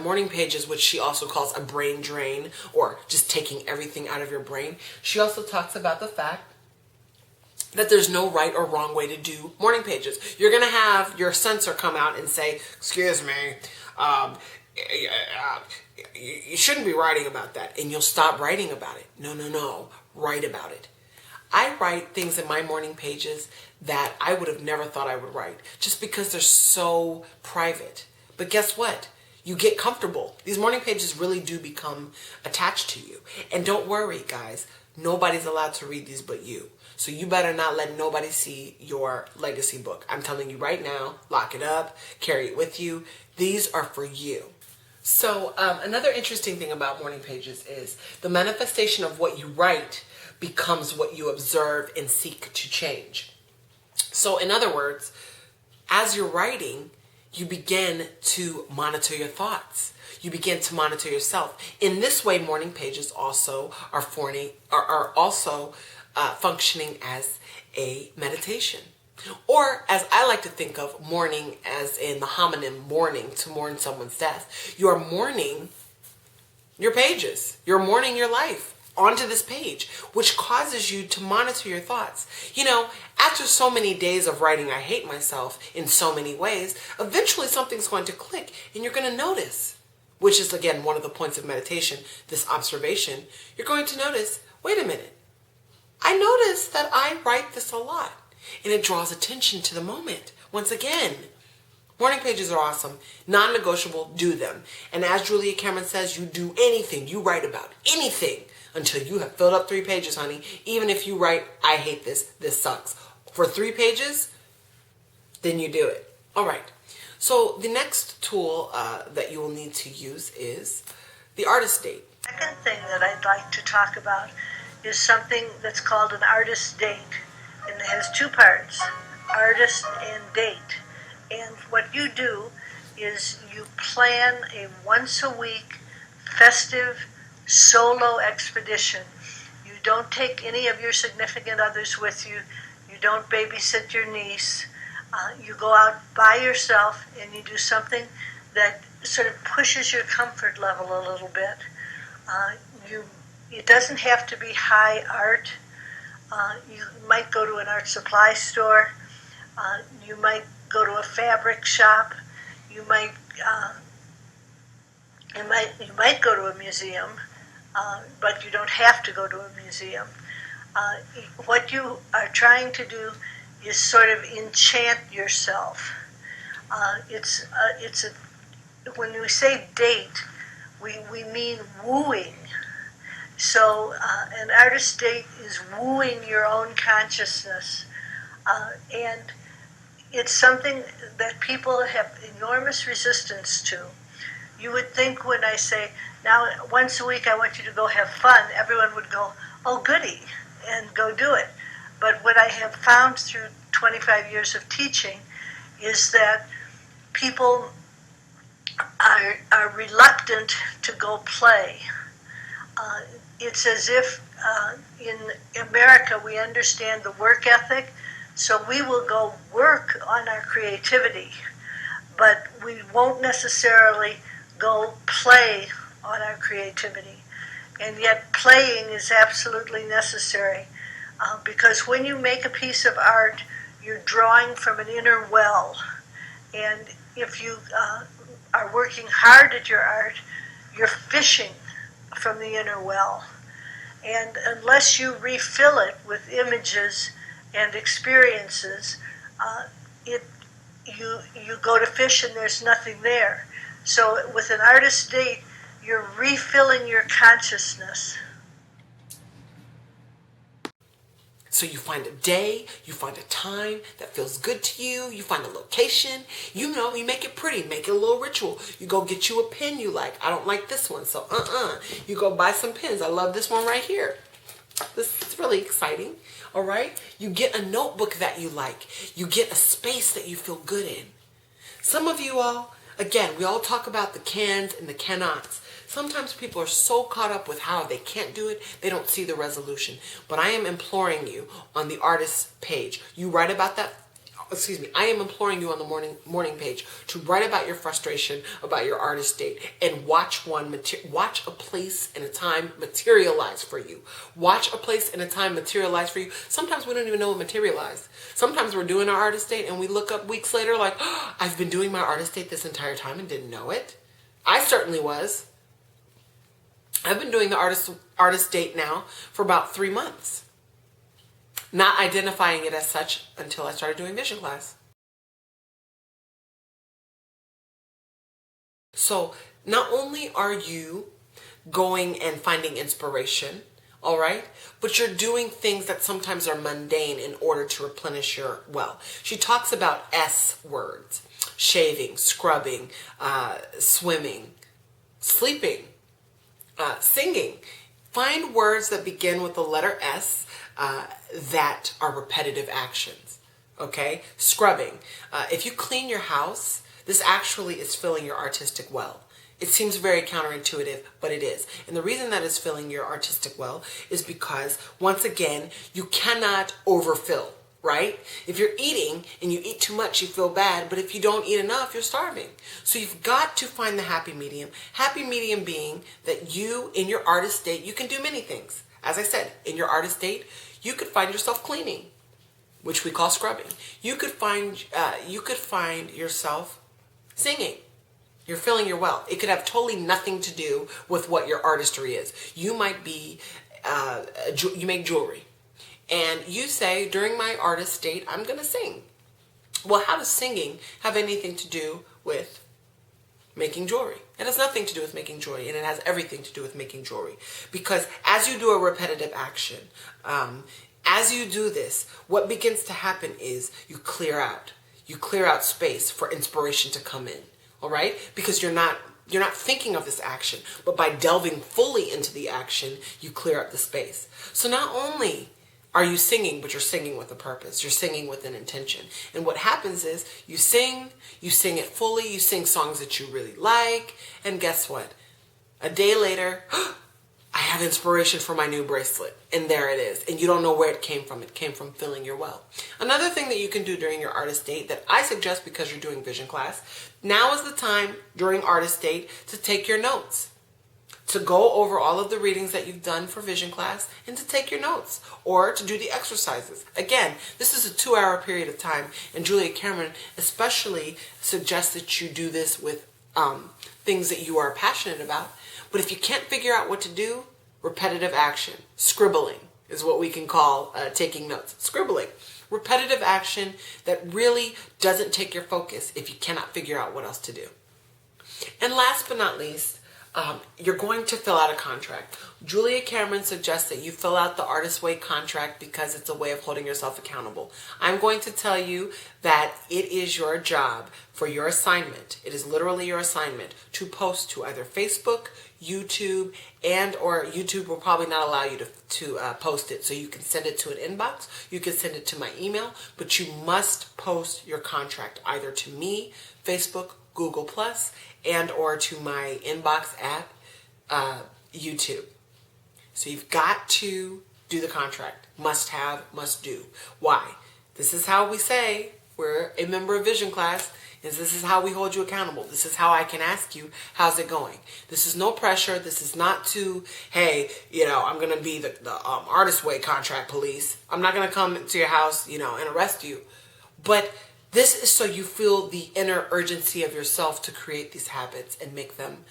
Morning pages, which she also calls a brain drain, or just taking everything out of your brain. She also talks about the fact that there's no right or wrong way to do morning pages. You're going to have your censor come out and say, excuse me, you shouldn't be writing about that. And you'll stop writing about it. No, write about it. I write things in my morning pages that I would have never thought I would write, just because they're so private. But guess what? You get comfortable. These morning pages really do become attached to you. And don't worry, guys. Nobody's allowed to read these but you. So you better not let nobody see your legacy book. I'm telling you right now, lock it up, carry it with you. These are for you. So another interesting thing about morning pages is the manifestation of what you write becomes what you observe and seek to change. So in other words, as you're writing, you begin to monitor your thoughts. You begin to monitor yourself. In this way, morning pages also are functioning as a meditation. Or, as I like to think of mourning as in the homonym mourning, to mourn someone's death. You're mourning your pages. You're mourning your life. onto this page, which causes you to monitor your thoughts. You know, after so many days of writing, I hate myself in so many ways, eventually something's going to click and you're going to notice, which is again one of the points of meditation, this observation. You're going to notice, wait a minute, I notice that I write this a lot, and it draws attention to the moment. Once again, morning pages are awesome, non-negotiable, do them. And as Julia Cameron says, you do anything, you write about anything until you have filled up 3 pages, honey. Even if you write, I hate this, this sucks, for 3 pages, then you do it. All right. So the next tool that you will need to use is the artist date. The second thing that I'd like to talk about is something that's called an artist date. And it has 2 parts, artist and date. And what you do is you plan a once-a-week festive solo expedition. You don't take any of your significant others with you. You don't babysit your niece. You go out by yourself and you do something that sort of pushes your comfort level a little bit. It doesn't have to be high art. You might go to an art supply store. You might go to a fabric shop. You might go to a museum, but you don't have to go to a museum. What you are trying to do is sort of enchant yourself. When we say date, we mean wooing. So an artist date is wooing your own consciousness, and it's something that people have enormous resistance to. You would think when I say, now once a week I want you to go have fun, everyone would go, oh goody, and go do it. But what I have found through 25 years of teaching is that people are reluctant to go play. It's as if in America we understand the work ethic, so we will go work on our creativity, but we won't necessarily go play on our creativity. And yet playing is absolutely necessary, because when you make a piece of art, you're drawing from an inner well. And if you are working hard at your art, you're fishing from the inner well. And unless you refill it with images and experiences, you go to fish and there's nothing there. So with an artist date, you're refilling your consciousness. So you find a day, you find a time that feels good to you, you find a location, you make it pretty, make it a little ritual. You go get you a pen you like. I don't like this one, so You go buy some pens. I love this one right here. This is really exciting, all right? You get a notebook that you like. You get a space that you feel good in. Some of you all, again, we all talk about the cans and the cannots. Sometimes people are so caught up with how they can't do it, they don't see the resolution. But I am imploring you on the artist page. You write about that. I am imploring you on the morning page to write about your frustration about your artist date and watch a place and a time materialize for you. Watch a place and a time materialize for you. Sometimes we don't even know what materialized. Sometimes we're doing our artist date and we look up weeks later like, oh, I've been doing my artist date this entire time and didn't know it. I certainly was. I've been doing the artist date now for about 3 months. Not identifying it as such until I started doing vision class. So not only are you going and finding inspiration, all right, but you're doing things that sometimes are mundane in order to replenish your well. She talks about S words: shaving, scrubbing, swimming, sleeping, singing. Find words that begin with the letter S that are repetitive actions. Okay? Scrubbing. If you clean your house, this actually is filling your artistic well. It seems very counterintuitive, but it is. And the reason that is filling your artistic well is because, once again, you cannot overfill. right? If you're eating and you eat too much, you feel bad, but if you don't eat enough, you're starving. So you've got to find the happy medium. Happy medium being that you, in your artist state, you can do many things. As I said, in your artist state, you could find yourself cleaning, which we call scrubbing. You could find yourself singing. You're filling your well. It could have totally nothing to do with what your artistry is. You might be, you make jewelry. And you say, during my artist state, I'm going to sing. Well, how does singing have anything to do with making jewelry? It has nothing to do with making jewelry, and it has everything to do with making jewelry. Because as you do a repetitive action, as you do this, what begins to happen is you clear out. You clear out space for inspiration to come in. All right? Because you're not thinking of this action, but by delving fully into the action, you clear up the space. So not only are you singing, but you're singing with a purpose. You're singing with an intention. And what happens is you sing it fully, you sing songs that you really like, and guess what? A day later, I have inspiration for my new bracelet, and there it is. And you don't know where it came from. It came from filling your well. Another thing that you can do during your artist date that I suggest because you're doing vision class, now is the time during artist date to take your notes, to go over all of the readings that you've done for vision class and to take your notes or to do the exercises. Again, this is a 2-hour period of time, and Julia Cameron especially suggests that you do this with things that you are passionate about. But if you can't figure out what to do, repetitive action, scribbling is what we can call taking notes. Scribbling, repetitive action that really doesn't take your focus if you cannot figure out what else to do. And last but not least, you're going to fill out a contract. Julia Cameron suggests that you fill out the Artist Way contract because it's a way of holding yourself accountable. I'm going to tell you that it is your job for your assignment. It is literally your assignment to post to either Facebook, YouTube, and or YouTube will probably not allow you to post it. So you can send it to an inbox. You can send it to my email, but you must post your contract either to me, Facebook, Google Plus, and or to my inbox at YouTube. So you've got to do the contract. Must have, must do. Why? This is how we say we're a member of Vision Class. This is how we hold you accountable. This is how I can ask you, how's it going? This is no pressure. This is not to, hey, I'm going to be the Artist Way contract police. I'm not going to come to your house, and arrest you. But this is so you feel the inner urgency of yourself to create these habits and make them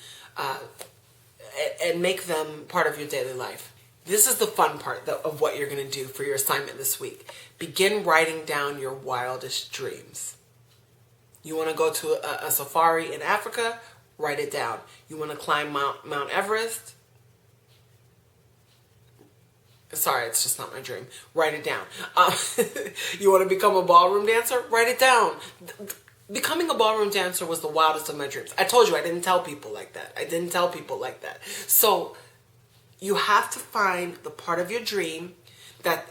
part of your daily life. This is the fun part of what you're going to do for your assignment this week. Begin writing down your wildest dreams. You want to go to a safari in Africa? Write it down. You want to climb Mount Everest? Sorry, it's just not my dream. Write it down. You want to become a ballroom dancer? Write it down. Becoming a ballroom dancer was the wildest of my dreams. I told you I didn't tell people like that. So you have to find the part of your dream that,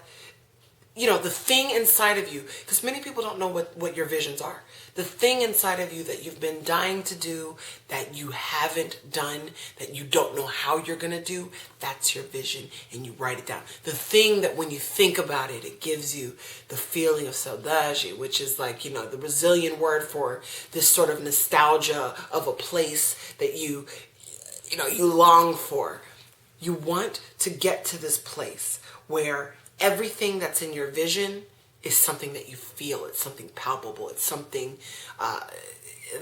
the thing inside of you, because many people don't know what your visions are. The thing inside of you that you've been dying to do, that you haven't done, that you don't know how you're going to do, that's your vision, and you write it down. The thing that when you think about it, it gives you the feeling of saudade, which is like, the Brazilian word for this sort of nostalgia of a place that you long for. You want to get to this place where everything that's in your vision is something that you feel. It's something palpable. It's something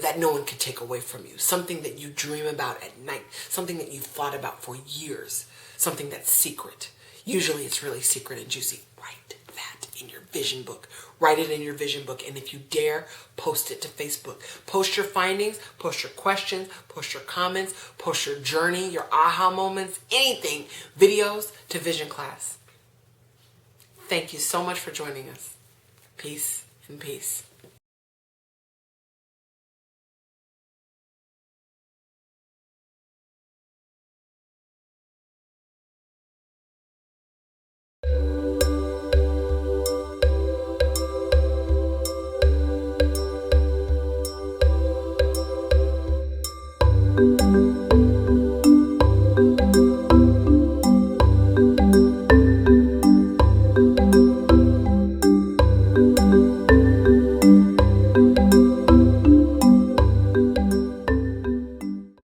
that no one can take away from you. Something that you dream about at night. Something that you've thought about for years. Something that's secret. Usually it's really secret and juicy. Write that in your vision book. Write it in your vision book. And if you dare, post it to Facebook. Post your findings. Post your questions. Post your comments. Post your journey, your aha moments, anything. Videos to Vision Class. Thank you so much for joining us. Peace and peace. you.